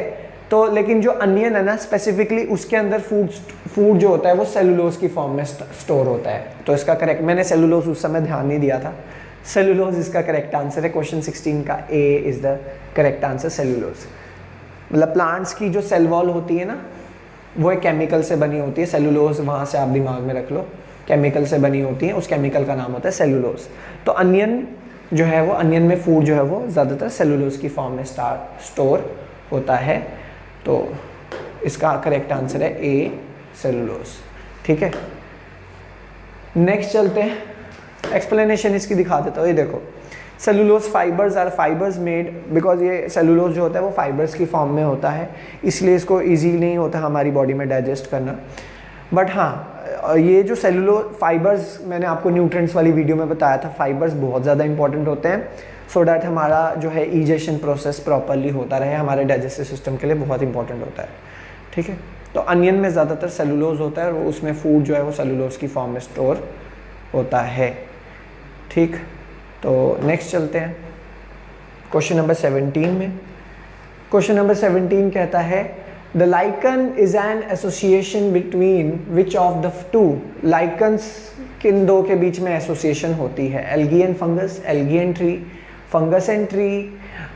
तो लेकिन जो अनियन है ना स्पेसिफिकली, उसके अंदर फूड जो होता है वो सेलुलोज की फॉर्म में स्टोर होता है। तो इसका करेक्ट, मैंने सेलुलोज उस समय ध्यान नहीं दिया था, सेलुलोज इसका करेक्ट आंसर है। क्वेश्चन 16 का A is the correct answer, cellulose. मतलब प्लांट्स की जो सेल वॉल होती है ना, वो एक केमिकल से बनी होती है, सेलुलोज, वहाँ से आप दिमाग में रख लो, केमिकल से बनी होती है, उस केमिकल का नाम होता है सेलुलोज। तो अनियन जो है वो, अनियन में फूड जो है वो ज़्यादातर सेलुलोज की फॉर्म में स्टोर होता है। तो इसका करेक्ट आंसर है ए, सेलुलोज। ठीक है, नेक्स्ट चलते हैं, एक्सप्लेनेशन इसकी दिखा देता हूँ। ये देखो, cellulose fibres are fibres made, because ये सेलुलोज जो होता है वो फाइबर्स की फॉर्म में होता है, इसलिए इसको ईजी नहीं होता हमारी बॉडी में डाइजेस्ट करना। बट हाँ, ये जो सेलुलोज फाइबर्स, मैंने आपको न्यूट्रिएंट्स वाली वीडियो में बताया था, फाइबर्स बहुत ज़्यादा इंपॉर्टेंट होते हैं, सो डैट हमारा जो है ईजेशन प्रोसेस प्रॉपरली होता रहे, हमारे डाइजेस्टिव सिस्टम के लिए बहुत इंपॉर्टेंट होता है। ठीक है, तो अनियन में ज़्यादातर सेलुलोज होता है और उसमें फूड जो है वो सेलुलोज की फॉर्म में स्टोर होता है। ठीक, तो नेक्स्ट चलते हैं क्वेश्चन नंबर 17 में। क्वेश्चन नंबर 17 कहता है the lichen is an association between which of the two, lichens किन दो के बीच में एसोसिएशन होती है, algae and fungus, algae and tree, fungus and tree,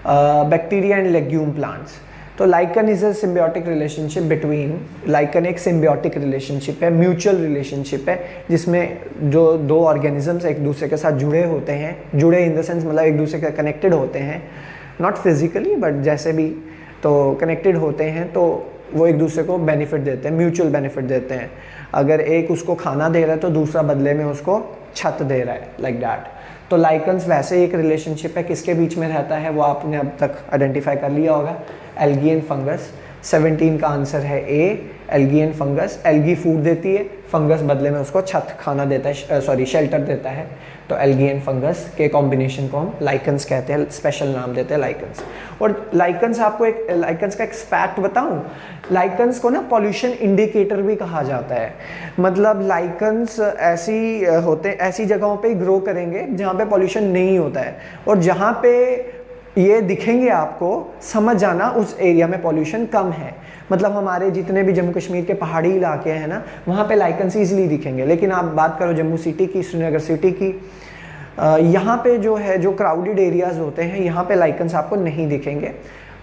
bacteria and legume plants. तो lichen is a symbiotic relationship between, lichen एक symbiotic relationship है, म्यूचुअल रिलेशनशिप है, जिसमें जो दो ऑर्गेनिजम्स एक दूसरे के साथ जुड़े होते हैं, जुड़े इन द सेंस मतलब एक दूसरे के कनेक्टेड होते हैं, नॉट फिजिकली बट जैसे भी, तो कनेक्टेड होते हैं, तो वो एक दूसरे को बेनिफिट देते हैं, म्यूचुअल बेनिफिट देते हैं। अगर एक उसको खाना दे रहा है तो दूसरा बदले में उसको छत दे रहा है, लाइक दैट। तो लाइकन्स वैसे एक रिलेशनशिप है, किसके बीच में रहता है वो आपने अब तक आइडेंटिफाई कर लिया होगा, एल्गी एंड फंगस। 17 का आंसर है A, algae and fungus. Algae food देती है, फंगस बदले में उसको छत खाना देता है, सॉरी शेल्टर देता है। तो एल्गी एंड फंगस के कॉम्बिनेशन को हम लाइकन्स कहते हैं, स्पेशल नाम देते हैं लाइकन्स। और लाइकन्स, आपको एक लाइकन्स का एक फैक्ट बताऊं, लाइकन्स को ना पॉल्यूशन इंडिकेटर भी कहा जाता है। मतलब लाइकन्स ऐसी जगहों पे ग्रो करेंगे जहाँ पे पॉल्यूशन नहीं होता है, और जहाँ पे ये दिखेंगे आपको समझ जाना उस एरिया में पॉल्यूशन कम है। मतलब हमारे जितने भी जम्मू कश्मीर के पहाड़ी इलाके हैं ना, वहाँ पे लाइकन्स ईजिली दिखेंगे। लेकिन आप बात करो जम्मू सिटी की, श्रीनगर सिटी की, यहाँ पे जो क्राउडेड एरियाज़ होते हैं, यहाँ पे लाइकन्स आपको नहीं दिखेंगे।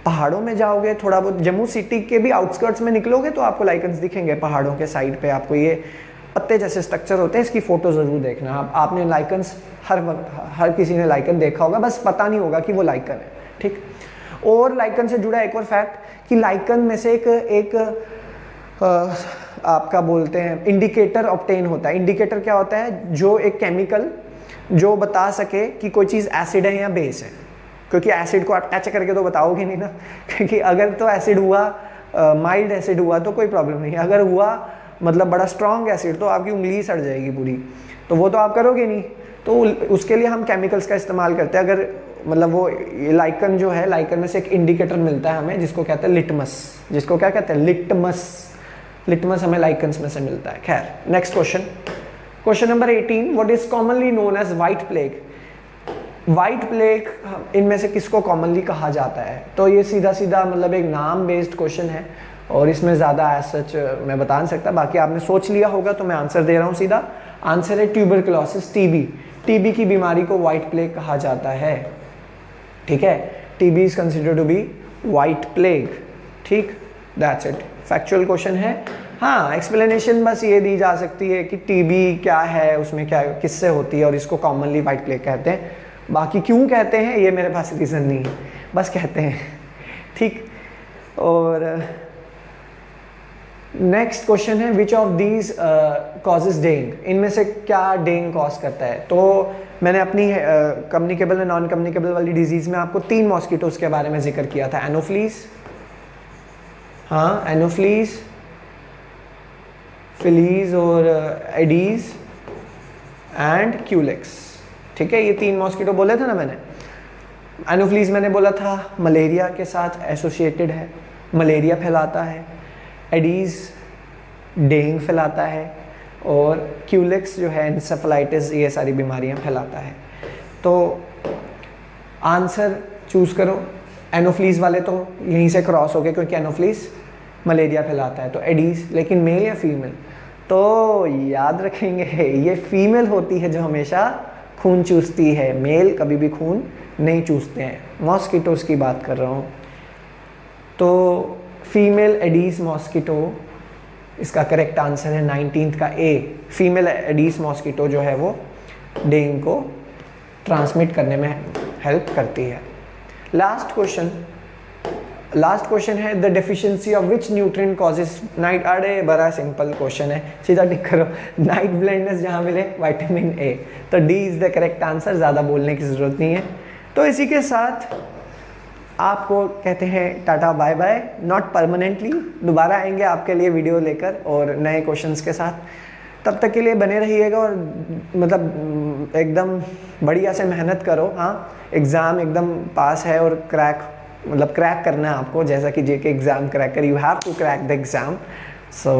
पहाड़ों में जाओगे थोड़ा बहुत, जम्मू सिटी के भी आउटस्कर्ट्स में निकलोगे तो आपको लाइकन्स दिखेंगे। पहाड़ों के साइड पे आपको ये पत्ते जैसे स्ट्रक्चर होते हैं, इसकी फ़ोटो ज़रूर देखना। आपने लाइकन्स हर किसी ने लाइकन देखा होगा, बस पता नहीं होगा कि वो लाइकन है, ठीक। और लाइकन से जुड़ा एक और फैक्ट कि लाइकन में से एक आपका बोलते हैं इंडिकेटर ऑब्टेन होता है। इंडिकेटर क्या होता है? जो एक केमिकल जो बता सके कि कोई चीज़ एसिड है या बेस है, क्योंकि एसिड को आप टच करके तो बताओगे नहीं ना, क्योंकि अगर तो एसिड हुआ, माइल्ड एसिड हुआ तो कोई प्रॉब्लम नहीं है, अगर हुआ मतलब बड़ा स्ट्रॉन्ग एसिड तो आपकी उंगली सड़ जाएगी पूरी, तो वो तो आप करोगे नहीं। तो उसके लिए हम केमिकल्स का इस्तेमाल करते हैं। अगर मतलब वो लाइकन जो है, लाइकन में से एक इंडिकेटर मिलता है हमें जिसको कहते हैं लिटमस, जिसको क्या कहते हैं लिटमस हमें लाइकन्स में से मिलता है। खैर next question number 18, what is commonly known as white plague? White plague इनमें से किसको कॉमनली कहा जाता है? तो ये सीधा सीधा मतलब एक नाम बेस्ड क्वेश्चन है और इसमें ज़्यादा एज सच मैं बता नहीं सकता। बाकी आपने सोच लिया होगा तो मैं आंसर दे रहा हूँ सीधा। आंसर है ट्यूबरकुलोसिस, टीबी की बीमारी को वाइट प्लेग कहा जाता है, ठीक है। TB is considered to be white plague, ठीक। दैट्स इट, फैक्चुअल क्वेश्चन है। हाँ, एक्सप्लेनेशन बस ये दी जा सकती है कि टीबी क्या है, उसमें क्या किससे होती है और इसको कॉमनली वाइट प्लेग कहते हैं। बाकी क्यों कहते हैं ये मेरे पास रीज़न नहीं है, बस कहते हैं, ठीक। और नेक्स्ट क्वेश्चन है which of these causes dengue? इनमें से क्या डेंग कॉज करता है? तो मैंने अपनी कम्युनिकेबल और नॉन कम्युनिकेबल वाली डिजीज़ में आपको 3 मॉस्किटोज़ के बारे में जिक्र किया था। एनोफ्लीज, हाँ एनोफ्लीज, फिलीज और एडीज एंड क्यूलेक्स, ठीक है। ये 3 मॉस्किटो बोले थे ना मैंने। एनोफ्लीज मैंने बोला था मलेरिया के साथ एसोसिएटेड है, मलेरिया फैलाता है। एडीज डेंग फैलाता है और क्यूलेक्स जो है एन्सेफेलाइटिस, ये सारी बीमारियां फैलाता है। तो आंसर चूज़ करो। एनोफ्लीज वाले तो यहीं से क्रॉस हो गए क्योंकि एनोफ्लीज मलेरिया फैलाता है, तो एडीज। लेकिन मेल या फीमेल? तो याद रखेंगे ये फीमेल होती है जो हमेशा खून चूसती है, मेल कभी भी खून नहीं चूसते हैं। मॉस्किटोज़ की बात कर रहा हूँ, तो फीमेल एडीज मॉस्किटो इसका करेक्ट आंसर है 19th का ए। फीमेल एडीज मॉस्किटो जो है वो डेंगू को ट्रांसमिट करने में हेल्प करती है। लास्ट क्वेश्चन है the deficiency of which nutrient causes night. अरे बड़ा सिंपल क्वेश्चन है, सीधा टिक करो। नाइट ब्लाइंडनेस जहाँ मिले विटामिन ए, तो D is the correct answer, ज़्यादा बोलने की ज़रूरत नहीं है। तो इसी के साथ आपको कहते हैं tata bye bye, not permanently. दोबारा आएंगे आपके लिए वीडियो लेकर और नए क्वेश्चंस के साथ। तब तक के लिए बने रहिएगा और मतलब एकदम बढ़िया से मेहनत करो। हाँ, एग्ज़ाम एकदम पास है और क्रैक करना है आपको, जैसा कि JK exam cracker, you have to crack the exam. So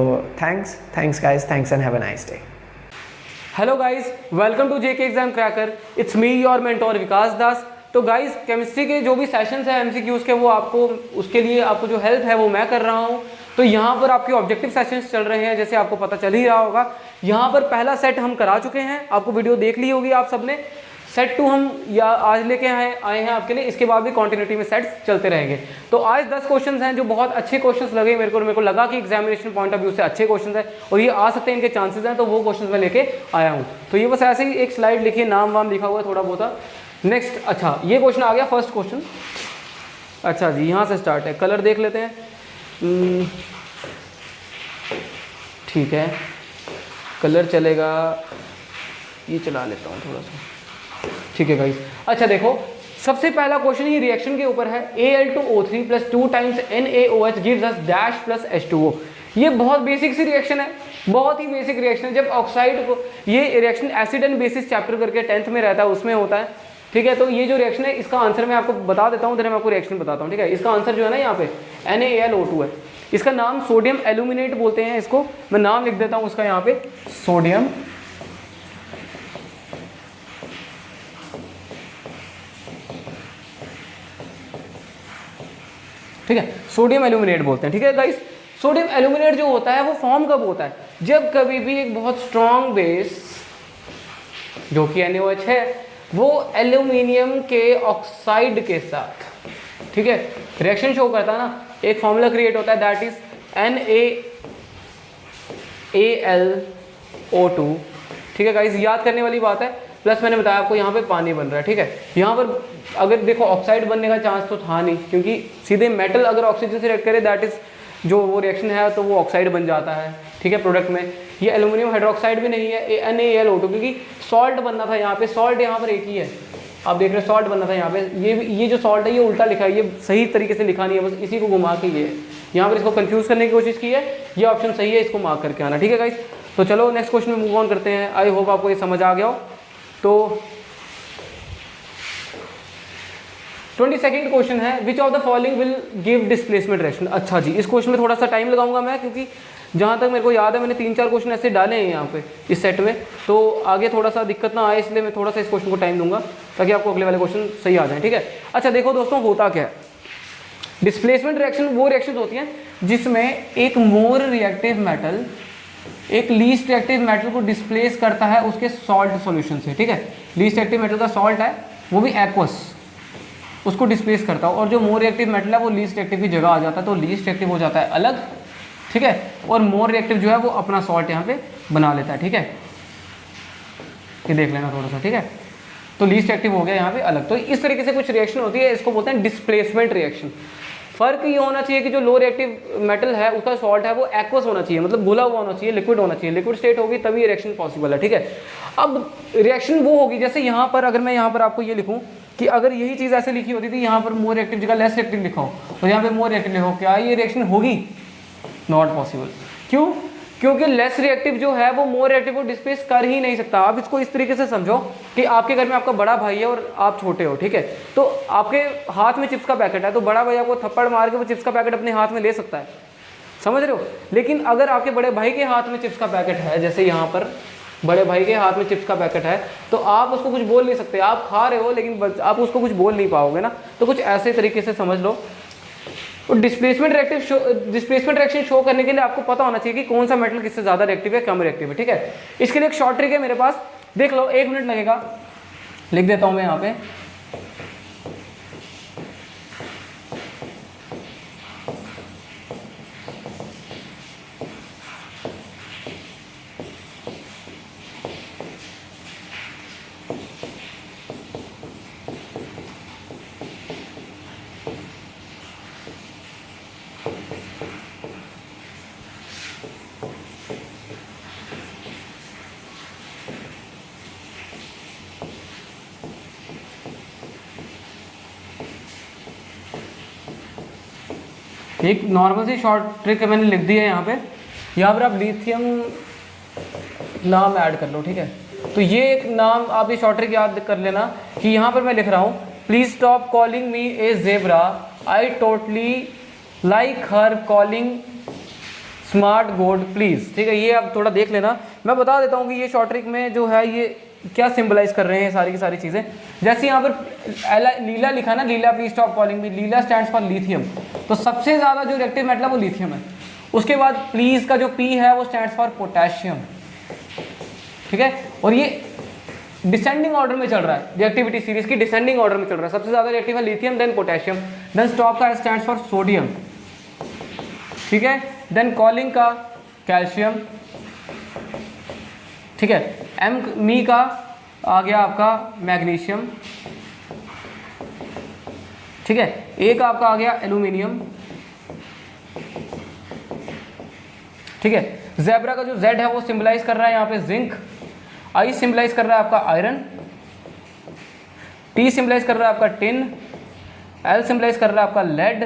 thanks guys, thanks and have a nice day. Hello guys, welcome to JK exam cracker. It's me your mentor Vikas Das. तो guys, chemistry के जो भी sessions हैं MCQs के, वो आपको उसके लिए आपको जो हेल्प है वो मैं कर रहा हूँ। तो यहाँ पर आपके ऑब्जेक्टिव सेशंस चल रहे हैं, जैसे आपको पता चल ही रहा होगा। यहाँ पर पहला सेट हम करा चुके हैं, आपको वीडियो देख ली होगी आप सबने। सेट 2 हम आज लेके आए हैं आपके लिए। इसके बाद भी कंटिन्यूटी में सेट्स चलते रहेंगे। तो आज 10 क्वेश्चंस हैं जो बहुत अच्छे क्वेश्चंस लगे मेरे को लगा कि एग्जामिनेशन पॉइंट ऑफ व्यू से अच्छे क्वेश्चंस हैं और ये आ सकते हैं, इनके चांसेस हैं, तो वो क्वेश्चंस मैं लेके आया हूँ। तो ये बस ऐसे ही एक स्लाइड लिखिए, नाम वाम लिखा हुआ है थोड़ा बहुत। नेक्स्ट, अच्छा ये क्वेश्चन आ गया, फर्स्ट क्वेश्चन। अच्छा जी, यहाँ से स्टार्ट है। कलर देख लेते हैं, ठीक है, कलर चलेगा, ये चला लेता हूँ थोड़ा सा। ठीक है गाइस। अच्छा देखो, सबसे पहला क्वेश्चन ही रिएक्शन के ऊपर है। Al2O3 plus 2 times NaOH gives us dash plus H2O। ये बहुत बेसिक सी रिएक्शन है, बहुत ही बेसिक रिएक्शन है। जब ऑक्साइड को, ये reaction acid and bases chapter करके 10th में रहता है, उसमें होता है, ठीक है। तो ये जो रिएक्शन है, इसका आंसर मैं आपको बता देता हूँ, मैं आपको रिएक्शन बताता हूँ, ठीक है। इसका आंसर जो है ना यहाँ पे NaAlO2 है। इसका नाम सोडियम एल्यूमिनेट बोलते हैं इसको। मैं नाम लिख देता हूँ उसका यहाँ पे, सोडियम ठीक है, सोडियम एल्यूमिनेट बोलते हैं, ठीक है गाइस। सोडियम एल्यूमिनेट जो होता है वो फॉर्म कब होता है? जब कभी भी एक बहुत स्ट्रॉन्ग बेस जो कि NaOH है वो एल्यूमिनियम के ऑक्साइड के साथ, ठीक है, रिएक्शन शो करता है ना, एक फॉर्मूला क्रिएट होता है दैट इज NaAlO2, ठीक है गाइस। याद करने वाली बात है। प्लस मैंने बताया आपको यहाँ पे पानी बन रहा है, ठीक है। यहाँ पर अगर देखो ऑक्साइड बनने का चांस तो था नहीं, क्योंकि सीधे मेटल अगर ऑक्सीजन से रिएक्ट करे दैट इज जो वो रिएक्शन है तो वो ऑक्साइड बन जाता है, ठीक है, प्रोडक्ट में। ये एल्यूमिनियम हाइड्रोक्साइड भी नहीं है, NaAlO2, क्योंकि सॉल्ट बनना था यहाँ पे। सॉल्ट यहाँ पर एक ही है, आप देख रहे हैं, सॉल्ट बनना था यहाँ पे। ये जो सॉल्ट है ये उल्टा लिखा है, ये सही तरीके से लिखा नहीं है, बस इसी को घुमा के ये यहाँ पर इसको कंफ्यूज करने की कोशिश की है। ये ऑप्शन सही है, इसको मार्क करके आना, ठीक है गाइस। तो चलो नेक्स्ट क्वेश्चन में मूव ऑन करते हैं। आई होप आपको ये समझ आ गया हो। तो 22nd क्वेश्चन है, which of the following will give displacement reaction. अच्छा जी, इस क्वेश्चन में थोड़ा सा टाइम लगाऊंगा मैं, क्योंकि जहाँ तक मेरे को याद है मैंने 3-4 क्वेश्चन ऐसे डाले हैं यहाँ पे इस सेट में, तो आगे थोड़ा सा दिक्कत ना आए, इसलिए मैं थोड़ा सा इस क्वेश्चन को टाइम दूंगा ताकि आपको अगले वाले क्वेश्चन सही आ जाए, ठीक है। अच्छा देखो दोस्तों, होता क्या है, डिस्प्लेसमेंट रिएक्शन वो रिएक्शन होती हैं जिसमें एक मोर रिएक्टिव मेटल एक लीस्ट रिएक्टिव मेटल को डिस्प्लेस करता है उसके सॉल्ट सॉल्यूशन से, ठीक है। लीस्ट रिएक्टिव मेटल का सॉल्ट है वो भी एक्वस, उसको डिस्प्लेस करता है, और जो मोर रिएक्टिव मेटल है वो लीस्ट रिएक्टिव की जगह आ जाता है, तो लीस्ट रिएक्टिव हो जाता है अलग, ठीक है, और मोर रिएक्टिव जो है वो अपना सॉल्ट यहाँ पे बना लेता है, ठीक है। ये देख लेना थोड़ा सा, ठीक है। तो लीस्ट रिएक्टिव हो गया यहाँ पे अलग। तो इस तरीके से कुछ रिएक्शन होती है, इसको बोलते हैं डिस्प्लेसमेंट रिएक्शन। फर्क ये होना चाहिए कि जो लो रिएक्टिव मेटल है उसका सॉल्ट है वो एक्वस होना चाहिए, मतलब घुला हुआ होना चाहिए, लिक्विड होना चाहिए। लिक्विड स्टेट होगी तभी ये रिएक्शन पॉसिबल है, ठीक है। अब रिएक्शन वो होगी जैसे यहाँ पर, अगर मैं यहाँ पर आपको ये लिखूँ कि अगर यही चीज़ ऐसे लिखी होती थी, यहाँ पर मोर रिएक्टिव जगह लेस रिएक्टिव लिखा हो और यहाँ पे मोर रिएक्टिव लिखो, क्या ये रिएक्शन होगी? Not possible. क्यों? क्योंकि लेस रिएक्टिव जो है वो मोर रिएक्टिव को डिस्प्लेस कर ही नहीं सकता। आप इसको इस तरीके से समझो कि आपके घर में आपका बड़ा भाई है और आप छोटे हो, ठीक है, तो आपके हाथ में चिप्स का पैकेट है, तो बड़ा भाई आपको थप्पड़ मार के वो चिप्स का पैकेट अपने हाथ में ले सकता है, समझ रहे हो। लेकिन अगर आपके बड़े भाई के हाथ में चिप्स का पैकेट है, जैसे यहाँ पर बड़े भाई के हाथ में चिप्स का पैकेट है, तो आप उसको कुछ बोल नहीं सकते, आप खा रहे हो लेकिन आप उसको कुछ बोल नहीं पाओगे ना। तो कुछ ऐसे तरीके से समझ लो। तो डिस्प्लेसमेंट रिएक्शन शो करने के लिए आपको पता होना चाहिए कि कौन सा मेटल किससे ज़्यादा रिएक्टिव है, कम रिएक्टिव है, ठीक है। इसके लिए एक शॉर्ट ट्रिक है मेरे पास, देख लो, 1 मिनट लगेगा, लिख देता हूँ मैं यहाँ पे। एक नॉर्मल सी शॉर्ट ट्रिक मैंने लिख दी है यहाँ पे। यहाँ पर आप लिथियम नाम ऐड कर लो, ठीक है। तो ये एक नाम आप ये शॉर्ट ट्रिक याद कर लेना कि यहाँ पर मैं लिख रहा हूँ, please stop calling me A zebra, I totally like her calling smart गोड प्लीज, ठीक है। ये आप थोड़ा देख लेना। मैं बता देता हूँ कि ये शॉर्ट ट्रिक में जो है ये क्या सिंबलाइज कर रहे हैं सारी की सारी चीज़ें। जैसे यहाँ पर लीला लिखा ना, Leela please stop calling me, Leela stands for lithium, तो सबसे ज़्यादा जो रिएक्टिव मेटल है वो लिथियम है। उसके बाद प्लीज का जो पी है वो स्टैंड्स फॉर पोटेशियम, ठीक है। और ये डिसेंडिंग ऑर्डर में चल रहा है, रिएक्टिविटी सीरीज की डिसेंडिंग ऑर्डर में चल रहा है। सबसे ज़्यादा रिएक्टिव है lithium, then potassium, then stop का स्टैंड्स फॉर सोडियम, ठीक है, देन कॉलिंग का कैल्शियम, ठीक है, मी का आ गया आपका मैग्नीशियम, ठीक है, ए का आपका आ गया एल्यूमिनियम, ठीक है। ज़ेब्रा का जो जेड है वो सिंबलाइज कर रहा है यहाँ पे जिंक, आई सिंबलाइज कर रहा है आपका आयरन, T सिंबलाइज कर रहा है आपका टिन, L सिंबलाइज कर रहा है आपका लेड,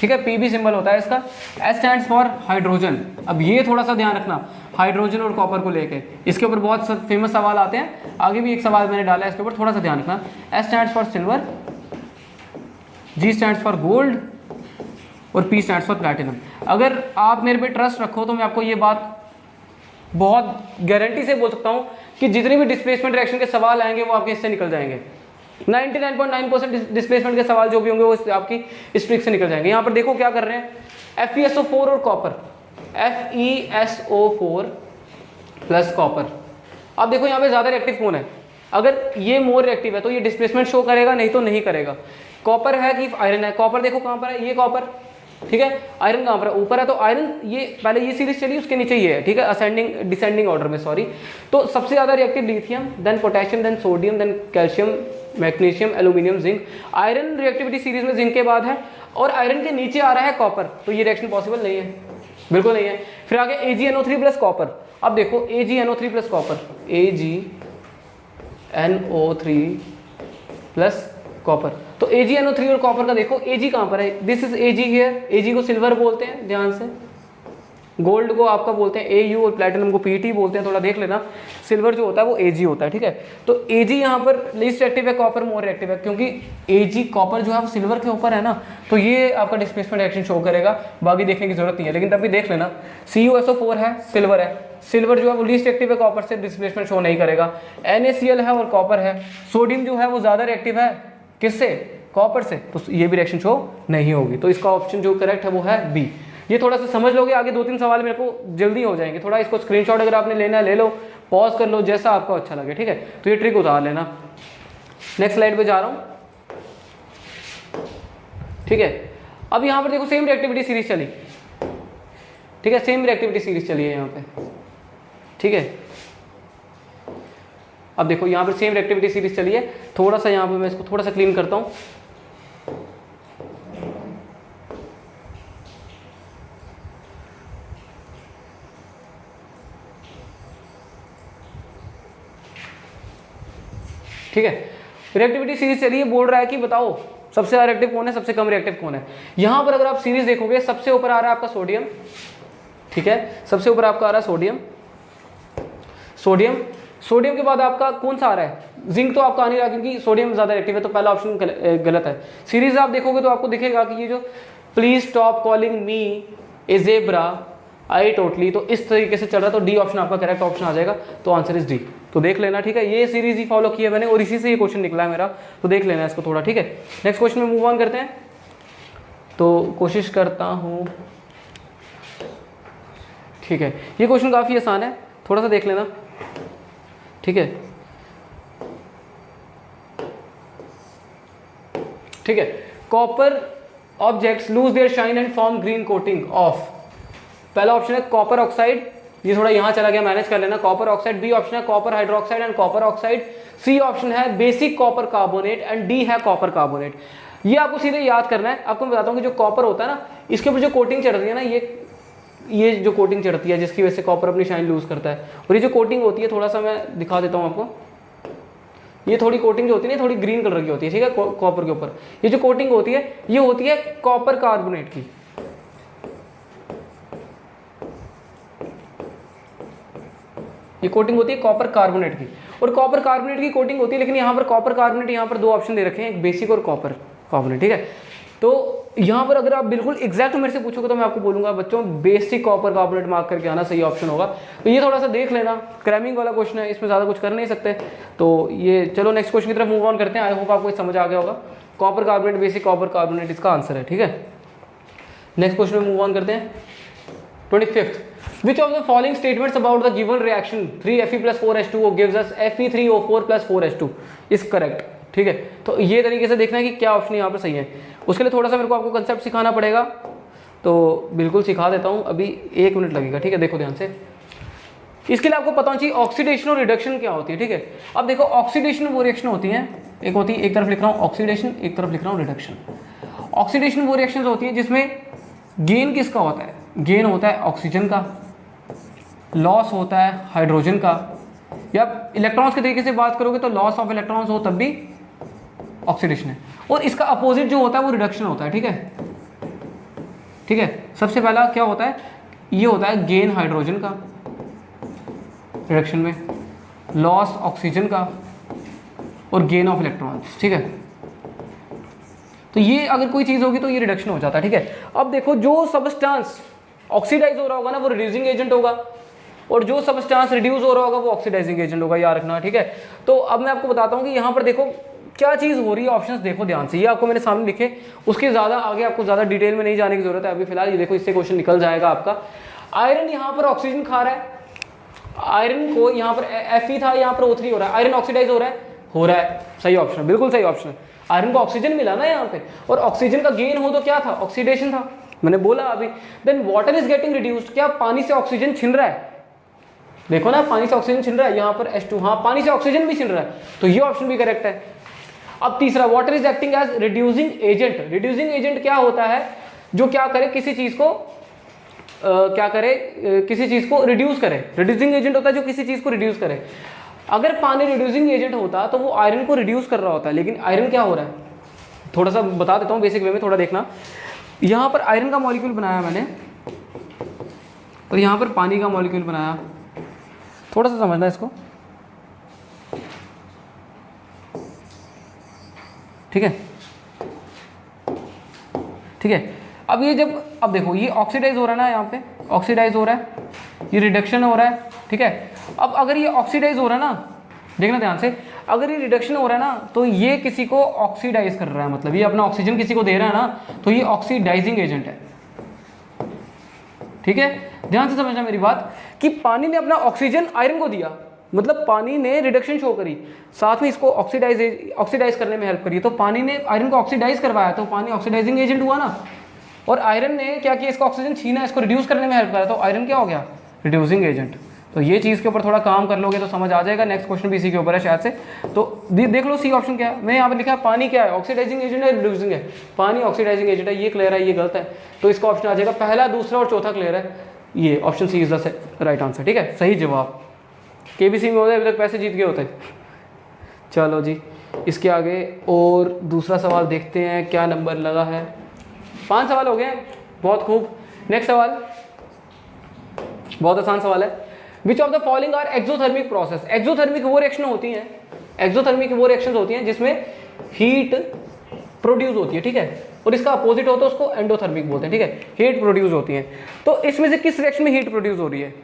ठीक है, P भी सिंबल होता है इसका, S स्टैंड्स फॉर हाइड्रोजन। अब ये थोड़ा सा ध्यान रखना हाइड्रोजन और कॉपर को लेके, इसके ऊपर बहुत फेमस सवाल आते हैं, आगे भी एक सवाल मैंने डाला है इसके ऊपर, थोड़ा सा ध्यान रखना। S stands for silver, G stands for gold और P स्टैंड्स फॉर प्लैटिनम। अगर आप मेरे पे ट्रस्ट रखो तो मैं आपको ये बात बहुत गारंटी से बोल सकता हूँ कि जितने भी डिस्प्लेसमेंट रिएक्शन के सवाल आएंगे वो आपके इससे निकल जाएंगे। 99.9% डिस्प्लेसमेंट के सवाल जो भी होंगे वो आपकी इस ट्रिक से निकल जाएंगे। यहाँ पर देखो क्या कर रहे हैं, FeSO4 और कॉपर, FeSO4 प्लस कॉपर। अब देखो यहाँ पे ज़्यादा रिएक्टिव कौन है, अगर ये मोर रिएक्टिव है तो ये डिस्प्लेसमेंट शो करेगा, नहीं तो नहीं करेगा। कॉपर है कि आयरन है, कॉपर देखो कहाँ पर है, ये कॉपर, ठीक है, आयरन कहाँ पर है, ऊपर है, तो आयरन ये पहले ये सीरीज चली, उसके नीचे ये है, ठीक है, असेंडिंग डिसेंडिंग ऑर्डर में, सॉरी। तो सबसे ज़्यादा reactive lithium, then potassium, then sodium, then calcium, magnesium, aluminium, zinc. Iron reactivity series में जिंक के बाद है, और आयरन के नीचे आ रहा है कॉपर, तो ये रिएक्शन पॉसिबल नहीं है, बिल्कुल नहीं है। फिर आगे AgNO3 प्लस कॉपर। अब देखो AgNO3 plus copper, AgNO3 plus copper, तो AgNO3 और कॉपर का देखो, Ag कहाँ पर है, this is Ag here, Ag को सिल्वर बोलते हैं, ध्यान से, गोल्ड को आपका बोलते हैं Au और प्लैटिनम को Pt बोलते हैं, थोड़ा देख लेना। सिल्वर जो होता है वो Ag होता है, ठीक है। तो Ag यहाँ पर लीस्ट एक्टिव है, कॉपर मोर एक्टिव है, क्योंकि Ag कॉपर जो है वो सिल्वर के ऊपर है ना, तो ये आपका डिस्प्लेसमेंट एक्शन शो करेगा, बाकी देखने की जरूरत नहीं है। लेकिन तब भी देख लेना, CuSO4 है, सिल्वर है, सिल्वर जो है वो लीस्ट एक्टिव है, कॉपर से डिस्प्लेसमेंट शो नहीं करेगा। NaCl है और कॉपर है, सोडियम जो है वो ज़्यादा रिएक्टिव है, किससे, कॉपर से, तो ये भी रिएक्शन शो नहीं होगी। तो इसका ऑप्शन जो करेक्ट है वो है बी। ये थोड़ा सा समझ लोगे, आगे 2-3 सवाल मेरे को जल्दी हो जाएंगे, थोड़ा इसको स्क्रीनशॉट अगर आपने लेना है ले लो, पॉज कर लो, जैसा आपको अच्छा लगे, ठीक है। तो ये ट्रिक उतार लेना। नेक्स्ट स्लाइड पे जा रहा हूँ, ठीक है। अब यहाँ पर देखो सेम रिएक्टिविटी सीरीज चली, ठीक है, सेम रिएक्टिविटी सीरीज चली है यहाँ पे, ठीक है। अब देखो यहाँ पर सेम रिएक्टिविटी सीरीज चली है, थोड़ा सा यहाँ पे मैं इसको थोड़ा सा क्लीन करता हूँ। ठीक है, रिएक्टिविटी सीरीज चलिए, बोल रहा है कि बताओ सबसे ज्यादा रिएक्टिव कौन है, सबसे कम रिएक्टिव कौन है। यहां पर अगर आप सीरीज देखोगे, सबसे ऊपर आ रहा है आपका सोडियम, ठीक है, सबसे ऊपर आपका आ रहा है सोडियम, सोडियम, सोडियम के बाद आपका कौन सा आ रहा है, जिंक तो आपका आ नहीं रहा क्योंकि सोडियम ज्यादा रिएक्टिव है, तो पहला ऑप्शन गलत है। सीरीज आप देखोगे तो आपको दिखेगा कि ये जो please stop calling me A zebra I totally, तो इस तरीके से चल रहा है, तो डी ऑप्शन आपका करेक्ट ऑप्शन आ जाएगा, तो आंसर इज डी। तो देख लेना, ठीक है, ये सीरीज ही फॉलो की है मैंने और इसी से ये क्वेश्चन निकला है मेरा, तो देख लेना इसको थोड़ा, ठीक है। नेक्स्ट क्वेश्चन में मूव ऑन करते हैं, तो कोशिश करता हूँ, ठीक है, ये क्वेश्चन काफ़ी आसान है, थोड़ा सा देख लेना, ठीक है, ठीक है। Copper objects lose their shine and form green coating of, पहला ऑप्शन है कॉपर ऑक्साइड, ये थोड़ा यहां चला गया, मैनेज कर लेना, कॉपर ऑक्साइड। बी ऑप्शन है copper hydroxide and copper oxide. C option है basic copper carbonate and D है कॉपर कार्बोनेट। ये आपको सीधे याद करना है। आपको मैं बताता हूँ कि जो कॉपर होता है ना, इसके ऊपर जो कोटिंग चढ़ती है ना, ये जो कोटिंग चढ़ती है जिसकी वजह से कॉपर अपनी शाइन लूज करता है, और ये जो कोटिंग होती है, थोड़ा सा मैं दिखा देता हूँ आपको, ये थोड़ी कोटिंग जो होती है ना, थोड़ी ग्रीन कलर की होती है, ठीक है, कॉपर के ऊपर ये जो कोटिंग होती है, ये होती है कॉपर कार्बोनेट की। ये कोटिंग होती है कॉपर कार्बोनेट की, और कॉपर कार्बोनेट की कोटिंग होती है, लेकिन यहाँ पर कॉपर कार्बोनेट, यहाँ पर दो ऑप्शन दे रखे हैं, एक बेसिक और कॉपर कार्बोनेट, ठीक है। तो यहाँ पर अगर आप बिल्कुल एग्जैक्ट मेरे से पूछोगे तो मैं आपको बोलूंगा बच्चों बेसिक कॉपर कार्बोनेट मार्क करके आना सही ऑप्शन होगा। तो ये थोड़ा सा देख लेना, क्रैमिंग वाला क्वेश्चन है, इसमें ज़्यादा कुछ कर नहीं सकते। तो ये चलो नेक्स्ट क्वेश्चन की तरफ मूव ऑन करते हैं। आई होप आपको समझ आ गया होगा, copper carbonate basic copper carbonate इसका आंसर है, ठीक है। नेक्स्ट क्वेश्चन में मूव ऑन करते हैं। 25th, which of the following statements about the given reaction 3Fe plus 4H2O gives us Fe3O4 plus 4H2 is correct, ठीक है। तो ये तरीके से देखना है कि क्या ऑप्शन यहाँ पर सही है। उसके लिए थोड़ा सा मेरे को आपको कंसेप्ट सिखाना पड़ेगा, तो बिल्कुल सिखा देता हूँ, अभी 1 मिनट लगेगा, ठीक है। देखो ध्यान से, इसके लिए आपको पता होना चाहिए ऑक्सीडेशन और रिडक्शन क्या होती है, ठीक है। अब देखो ऑक्सीडेशन वो रिएक्शन होती है, एक होती है, एक तरफ लिख रहा हूँ ऑक्सीडेशन, एक तरफ लिख रहा हूँ रिडक्शन। ऑक्सीडेशन वो रिएक्शन होती है जिसमें गेन किसका होता है, गेन होता है ऑक्सीजन का, लॉस होता है हाइड्रोजन का, या इलेक्ट्रॉन्स के तरीके से बात करोगे तो लॉस ऑफ इलेक्ट्रॉन्स हो तब भी ऑक्सीडेशन है। और इसका अपोजिट जो होता है वो रिडक्शन होता है, ठीक है, ठीक है। सबसे पहला क्या होता है, ये होता है गेन हाइड्रोजन का रिडक्शन में, लॉस ऑक्सीजन का और गेन ऑफ इलेक्ट्रॉन्स, ठीक है। तो ये अगर कोई चीज़ होगी तो ये रिडक्शन हो जाता है, ठीक है। अब देखो जो सबस्टेंस ऑक्सीडाइज हो रहा होगा ना वो रिड्यूसिंग एजेंट होगा, और जो सबस्टेंस रिड्यूस हो रहा होगा वो ऑक्सीडाइजिंग एजेंट होगा, याद रखना, ठीक है। तो अब मैं आपको बताता हूँ कि यहाँ पर देखो क्या चीज़ हो रही है, ऑप्शंस देखो ध्यान से, ये आपको मैंने सामने लिखे, उसके ज़्यादा आगे आपको ज़्यादा डिटेल में नहीं जाने की जरूरत है अभी फिलहाल। ये देखो इससे क्वेश्चन निकल जाएगा आपका। आयरन यहाँ पर ऑक्सीजन खा रहा है, आयरन को यहाँ पर Fe था, यहाँ पर O3 हो रहा है, आयरन ऑक्सीडाइज हो रहा है, सही ऑप्शन, बिल्कुल सही ऑप्शन। आयरन को ऑक्सीजन मिला ना यहाँ पे, और ऑक्सीजन का गेन हो तो क्या था, ऑक्सीडेशन था, मैंने बोला अभी। Then water is getting reduced, क्या पानी से ऑक्सीजन छिन रहा है, देखो ना पानी से ऑक्सीजन छिन रहा है, यहाँ पर H2, हाँ पानी से ऑक्सीजन भी छिन रहा है, तो ये ऑप्शन भी करेक्ट है। अब तीसरा, water is acting as reducing agent. Reducing agent क्या होता है, जो क्या करे किसी चीज को किसी चीज को रिड्यूस करे। रिड्यूसिंग एजेंट होता है जो किसी चीज को रिड्यूस करे। अगर पानी रिड्यूसिंग एजेंट होता तो वो आयरन को रिड्यूस कर रहा होता है, लेकिन आयरन क्या हो रहा है, थोड़ा सा बता देता हूँ बेसिक वे में, थोड़ा देखना। यहाँ पर आयरन का मॉलिक्यूल बनाया मैंने, और यहाँ पर पानी का मॉलिक्यूल बनाया, थोड़ा सा समझना इसको, ठीक है, ठीक है। अब ये जब, अब देखो ये ऑक्सीडाइज हो रहा है ना, यहाँ पे ऑक्सीडाइज हो रहा है, ये रिडक्शन हो रहा है, ठीक है। अब अगर ये ऑक्सीडाइज हो रहा है ना, देखना ध्यान से, अगर ये रिडक्शन हो रहा है ना तो ये किसी को ऑक्सीडाइज कर रहा है, मतलब ये अपना ऑक्सीजन किसी को दे रहा है ना, तो ये ऑक्सीडाइजिंग एजेंट है, ठीक है। ध्यान से समझना मेरी बात कि पानी ने अपना ऑक्सीजन आयरन को दिया, मतलब पानी ने रिडक्शन शो करी, साथ में इसको ऑक्सीडाइज करने में हेल्प करी, तो पानी ने आयरन को ऑक्सीडाइज करवाया, तो पानी ऑक्सीडाइजिंग एजेंट हुआ ना। और आयरन ने क्या किया, इसको ऑक्सीजन छीना, इसको रिड्यूस करने में हेल्प करा, तो आयरन क्या हो गया, रिड्यूसिंग एजेंट। तो ये चीज़ के ऊपर थोड़ा काम कर लोगे तो समझ आ जाएगा। नेक्स्ट क्वेश्चन भी इसी के ऊपर है शायद से, तो देख लो सी ऑप्शन क्या है। मैंने यहाँ पर लिखा है पानी क्या है, ऑक्सीडाइजिंग एजेंट है, रिड्यूसिंग है, पानी ऑक्सीडाइजिंग एजेंट है, ये क्लियर है, ये गलत है, तो इसका ऑप्शन आ जाएगा पहला, दूसरा और चौथा क्लियर है, ये option C is the right answer, ठीक है, सही जवाब। केबीसी में होता है, अभी तक पैसे जीत गए होते हैं। चलो जी, इसके आगे और दूसरा सवाल देखते हैं क्या नंबर लगा है। 5 सवाल हो गए हैं, बहुत खूब। नेक्स्ट सवाल बहुत आसान सवाल है। Which of the following are exothermic process. Exothermic वो रिएक्शन होती हैं, एक्सोथर्मिक वो रिएक्शंस होती हैं जिसमें हीट प्रोड्यूस होती है, ठीक है, और इसका अपोजिट होता है उसको एंडोथर्मिक बोलते हैं, ठीक है, हीट प्रोड्यूस होती है। तो इसमें से किस रिएक्शन में हीट प्रोड्यूस हो रही है,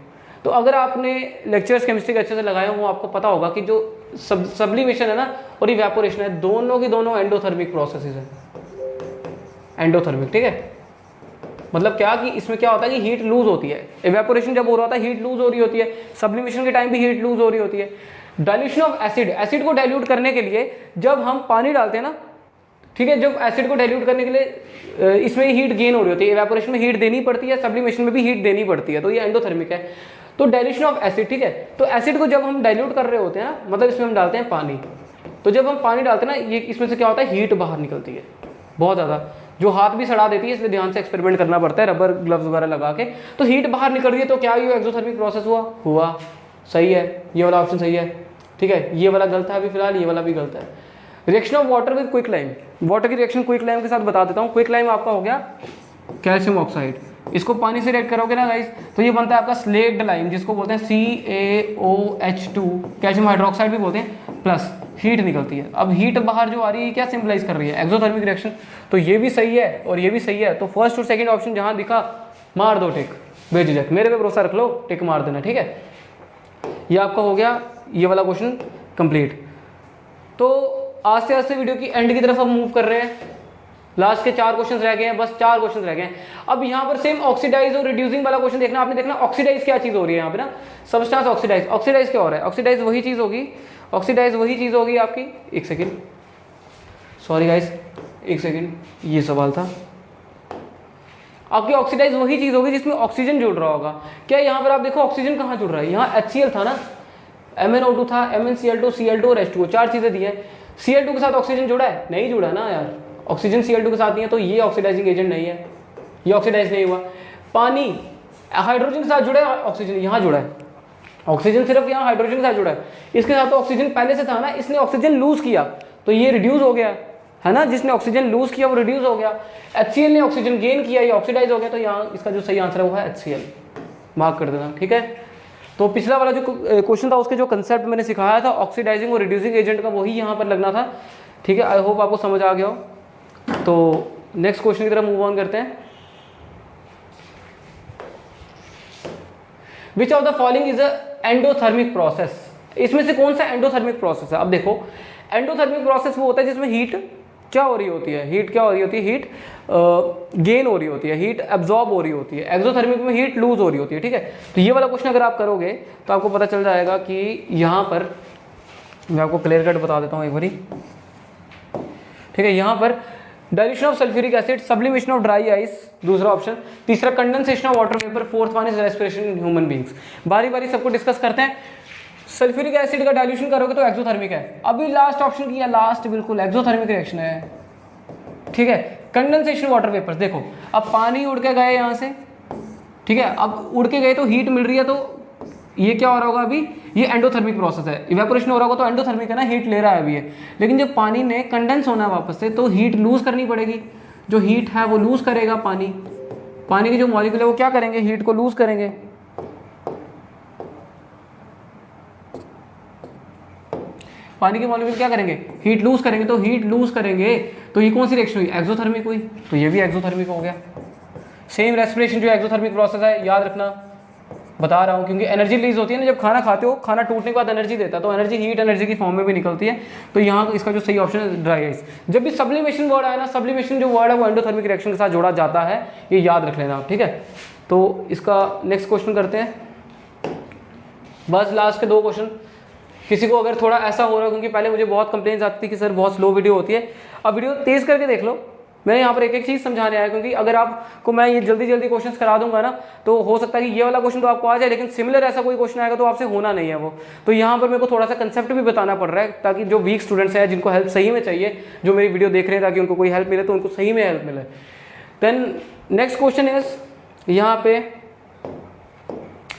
तो अगर आपने लेक्चर्स केमिस्ट्री के अच्छे से लगाए हो आपको पता होगा कि जो सब्लिमेशन है ना और इवेपोरेशन है, दोनों की दोनों एंडोथर्मिक प्रोसेसेस है, एंडोथर्मिक, ठीक है। मतलब क्या कि इसमें क्या होता है कि हीट लूज होती है, इवेपोरेशन जब हो रहा होता है हीट लूज हो रही होती है, सब्लिमेशन के टाइम भी हीट लूज हो रही होती है। डाइल्यूशन ऑफ एसिड, एसिड को डाइल्यूट करने के लिए जब हम पानी डालते हैं ना, ठीक है, जब एसिड को डाइल्यूट करने के लिए इसमें हीट गेन हो रही होती है, इवेपोरेशन में हीट देनी पड़ती है, सब्लिमेशन में भी हीट देनी पड़ती है, तो ये एंडोथर्मिक है। तो डाइल्यूशन ऑफ एसिड, ठीक है, तो एसिड को जब हम डाइल्यूट कर रहे होते हैं ना, मतलब इसमें हम डालते हैं पानी, तो जब हम पानी डालते हैं ना, ये इसमें से क्या होता है, हीट बाहर निकलती है बहुत ज़्यादा, जो हाथ भी सड़ा देती है, इसलिए ध्यान से एक्सपेरिमेंट करना पड़ता है रबर ग्लव्स वगैरह लगा के। तो हीट बाहर निकल रही है, तो क्या ये एक्सोथर्मिक प्रोसेस हुआ, सही है, ये वाला ऑप्शन सही है, ठीक है। ये वाला गलत है अभी फिलहाल, ये वाला भी गलत है। Reaction of water with quick lime, water की रिएक्शन क्विक लाइम के साथ बता देता हूँ। क्विक लाइम आपका हो गया कैल्शियम ऑक्साइड, इसको पानी से रिएक्ट करोगे ना गाइस तो ये बनता है आपका स्लेक्ड लाइम, जिसको बोलते हैं CaOH2, कैल्शियम हाइड्रोक्साइड भी बोलते हैं, प्लस हीट निकलती है। अब हीट बाहर जो आ रही है क्या सिंबलाइज कर रही है, एक्सोथर्मिक रिएक्शन, तो ये भी सही है और ये भी सही है। तो फर्स्ट और सेकंड ऑप्शन जहां दिखा मार दो टिक, बेझिझक, मेरे पे भरोसा रख लो, टिक मार देना, ठीक है। ये आपका हो गया ये वाला क्वेश्चन कंप्लीट। तो आस्ते आस्ते वीडियो की एंड की तरफ हम मूव कर रहे हैं, लास्ट के 4 क्वेश्चन रह गए हैं, बस 4 क्वेश्चन रह गए हैं। अब यहाँ पर सेम ऑक्सीडाइज और रिड्यूसिंग वाला क्वेश्चन देखना, आपने देखना ऑक्सीडाइज क्या चीज हो रही है यहाँ पे ना, सबस्टेंस ऑक्सीडाइज, ऑक्सीडाइज क्या हो रहा है, ऑक्सीडाइज वही चीज होगी, ऑक्सीडाइज वही चीज होगी आपकी, एक सेकेंड सॉरी गाइस, एक सेकेंड, ये सवाल था, आपकी ऑक्सीडाइज वही चीज होगी जिसमें ऑक्सीजन जुड़ रहा होगा। क्या यहाँ पर आप देखो ऑक्सीजन कहाँ जुड़ रहा है, यहाँ HCl था ना, MnO2 था, MnCl2, Cl2 और H2O, 4 चीजें दी है। Cl2 के साथ ऑक्सीजन जुड़ा है, नहीं जुड़ा ना यार, ऑक्सीजन Cl2 के साथ नहीं है, तो ये ऑक्सीडाइजिंग एजेंट नहीं है, ये ऑक्सीडाइज नहीं हुआ। पानी हाइड्रोजन के साथ जुड़ा है, ऑक्सीजन यहाँ जुड़ा है, ऑक्सीजन सिर्फ यहाँ हाइड्रोजन के साथ जुड़ा है, इसके साथ तो ऑक्सीजन पहले से था ना, इसने ऑक्सीजन लूज किया तो ये रिड्यूस हो गया है ना, जिसने ऑक्सीजन लूज किया वो रिड्यूस हो गया। HCl ने ऑक्सीजन गेन किया, ये ऑक्सीडाइज हो गया, तो यहाँ इसका जो सही आंसर है वो है HCl, मार्क कर देना। ठीक है, तो पिछला वाला जो क्वेश्चन था उसके जो कंसेप्ट मैंने सिखाया था ऑक्सीडाइजिंग और रिड्यूसिंग एजेंट का, वही यहाँ पर लगना था। ठीक है, आई होप आपको समझ आ गया हो। तो नेक्स्ट क्वेश्चन की तरफ मूव ऑन करते हैं। विच of the following is a endothermic process, इसमें से कौन सा एंडोथर्मिक प्रोसेस है? अब देखो, एंडोथर्मिक प्रोसेस वो होता है जिसमें हीट क्या हो रही होती है, हीट क्या हो रही होती है, हीट गेन हो रही होती है, हीट एब्जॉर्ब हो रही होती है। एक्सोथर्मिक में हीट लूज हो रही होती है। ठीक है, तो ये वाला क्वेश्चन अगर आप करोगे तो आपको पता चल जाएगा कि यहाँ पर मैं आपको क्लियर कट बता देता हूँ एक बारी। ठीक है, यहाँ पर dilution of sulphuric acid, sublimation of dry ice दूसरा ऑप्शन, तीसरा condensation of water vapour, fourth one is respiration in human beings. बारी बारी सबको डिस्कस करते हैं। सल्फ्यूरिक एसिड का डाइल्यूशन करोगे तो एक्सोथर्मिक है, अभी लास्ट ऑप्शन किया, लास्ट बिल्कुल एक्सोथर्मिक रिएक्शन है। ठीक है, कंडेंसेशन वाटर वेपर्स, देखो अब पानी उड़ के गए यहाँ से, ठीक है, अब उड़ के गए तो हीट मिल रही है, तो ये क्या हो रहा होगा अभी, ये एंडोथर्मिक प्रोसेस है। इवेपोरेशन हो रहा होगा तो एंडोथर्मिक है ना, हीट ले रहा है अभी ये। लेकिन जब पानी ने कंडेंस होना है वापस से, तो हीट लूज करनी पड़ेगी, जो हीट है वो लूज करेगा पानी, पानी के जो मॉलिक्यूल है वो क्या करेंगे, हीट को लूज करेंगे। पानी के मॉलिक्यूल क्या करेंगे, हीट लूज करेंगे, तो हीट लूज करेंगे तो ये कौन सी रिएक्शन हुई, एक्सोथर्मिक हुई, तो ये भी एक्सोथर्मिक हो गया। सेम रेस्पिरेशन जो एक्सोथर्मिक प्रोसेस है, याद रखना, बता रहा हूँ क्योंकि एनर्जी रिलीज होती है ना जब खाना खाते हो, खाना टूटने के बाद एनर्जी देता है, तो एनर्जी हीट एनर्जी की फॉर्म में भी निकलती है। तो यहाँ इसका जो सही ऑप्शन है ड्राई आइस। जब भी सब्लिमेशन वर्ड आया ना, सब्लिमेशन जो वर्ड है वो एंडोथर्मिक रिएक्शन के साथ जोड़ा जाता है, ये याद रख लेना आप। ठीक है, तो इसका नेक्स्ट क्वेश्चन करते हैं, बस लास्ट के 2 क्वेश्चन। किसी को अगर थोड़ा ऐसा हो रहा है, क्योंकि पहले मुझे बहुत कंप्लेंट्स आती थी कि सर बहुत स्लो वीडियो होती है, अब वीडियो तेज करके देख लो। मैं यहाँ पर एक एक चीज़ समझाने आया, क्योंकि अगर आपको मैं ये जल्दी जल्दी क्वेश्चंस करा दूंगा ना, तो हो सकता है कि ये वाला क्वेश्चन तो आपको आ जाए, लेकिन सिमिलर ऐसा कोई क्वेश्चन आएगा तो आपसे होना नहीं है वो। तो यहाँ पर मेरे को थोड़ा सा कंसेप्ट भी बताना पड़ रहा है, ताकि जो वीक स्टूडेंट्स हैं, जिनको हेल्प सही में चाहिए, जो मेरी वीडियो देख रहे हैं, ताकि उनको कोई हेल्प मिले, तो उनको सही में हेल्प मिले। देन नेक्स्ट क्वेश्चन इज यहाँ पे,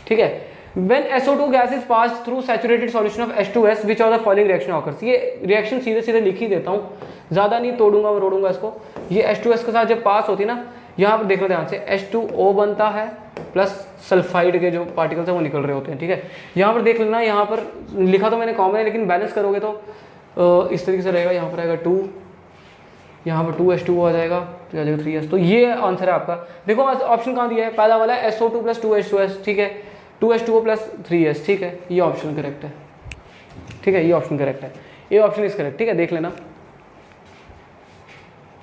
ठीक है, when SO2 gas is passed through saturated solution of H2S, which of the following reaction occurs? ये रिएक्शन सीधे सीधे लिख ही देता हूँ, ज़्यादा नहीं तोड़ूंगा और रोड़ूंगा इसको। ये H2S के साथ जब पास होती है ना, यहाँ पर देखो ध्यान से, H2O बनता है प्लस सल्फाइड के जो पार्टिकल्स हैं वो निकल रहे होते हैं। ठीक है, यहाँ पर देख लेना, यहाँ पर लिखा तो मैंने कॉमन है, लेकिन बैलेंस करोगे तो इस तरीके से रहेगा। यहाँ पर आएगा 2, यहाँ पर 2H2O आ जाएगा, तो आ जाएगा 3S। तो ये आंसर है आपका। देखो ऑप्शन कहाँ दिया है, पहला वाला है SO2 + 2H2S, ठीक है, 2H2O + 3S, ठीक है, ये ऑप्शन करेक्ट है। ठीक है, ये ऑप्शन करेक्ट है, ये ऑप्शन इज करेक्ट। ठीक है, देख लेना,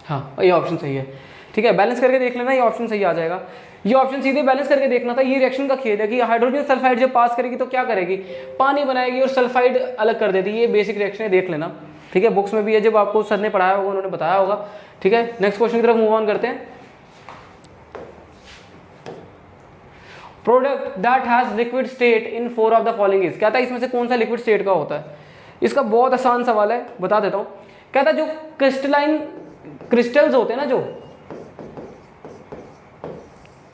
हाँ ये ऑप्शन सही है। ठीक है, बैलेंस करके देख लेना, ये ऑप्शन सही आ जाएगा। ये ऑप्शन सीधे बैलेंस करके देखना था। ये रिएक्शन का खेल है कि हाइड्रोजन सल्फाइड जब पास करेगी तो क्या करेगी, पानी बनाएगी और सल्फाइड अलग कर देती है। ये बेसिक रिएक्शन है, देख लेना। ठीक है, बुक्स में भी है, जब आपको सर ने पढ़ाया होगा उन्होंने बताया होगा। ठीक है, नेक्स्ट क्वेश्चन की तरफ मूव ऑन करते हैं। Product that has liquid state in 4 of the following is, कहता है इसमें से कौन सा लिक्विड स्टेट का होता है। इसका बहुत आसान सवाल है, बता देता हूं। कहता है जो क्रिस्टलाइन क्रिस्टल्स होते हैं ना, जो,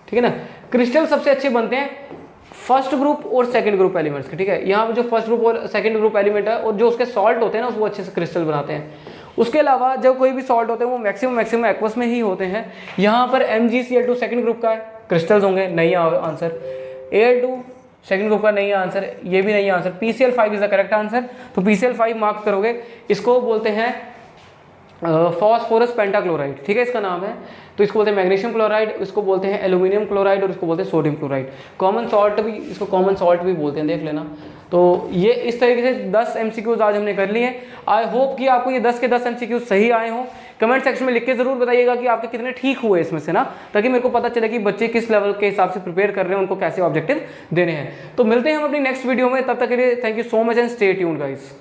ठीक है ना, क्रिस्टल सबसे अच्छे बनते हैं फर्स्ट ग्रुप और सेकंड ग्रुप एलिमेंट्स के। ठीक है, यहाँ पर जो फर्स्ट ग्रुप और सेकंड ग्रुप एलिमेंट है और जो उसके सॉल्ट होते हैं ना, वो अच्छे से क्रिस्टल बनाते हैं। उसके अलावा जब कोई भी सॉल्ट होते हैं वो मैक्सिमम एक्वस में ही होते हैं। यहाँ पर MgCl2 सेकंड ग्रुप का है, क्रिस्टल्स होंगे, नहीं आंसर। Al2 सेकंड ग्रुप का नहीं आंसर, ये भी नहीं answer. PCl5 is the correct answer. तो PCl5 मार्क करोगे। इसको बोलते हैं फॉस्फोरस पेंटाक्लोराइड, ठीक है, इसका नाम है। तो इसको बोलते हैं मैग्नीशियम क्लोराइड, इसको बोलते हैं एल्यूमिनियम क्लोराइड और इसको बोलते हैं सोडियम क्लोराइड। कॉमन सॉल्ट भी, इसको कॉमन सॉल्ट भी बोलते हैं, देख लेना। तो ये इस तरीके से 10 MCQs आज हमने कर लिए हैं। आई होप कि आपको ये 10 के 10 MCQs सही आए हों। कमेंट सेक्शन में लिख के जरूर बताइएगा कि आपके कितने ठीक हुए इसमें से ना, ताकि मेरे को पता चले कि बच्चे किस लेवल के हिसाब से प्रिपेयर कर रहे हैं, उनको कैसे ऑब्जेक्टिव देने हैं। तो मिलते हैं हम अपनी नेक्स्ट वीडियो में, तब तक के लिए thank you so much and stay tuned guys.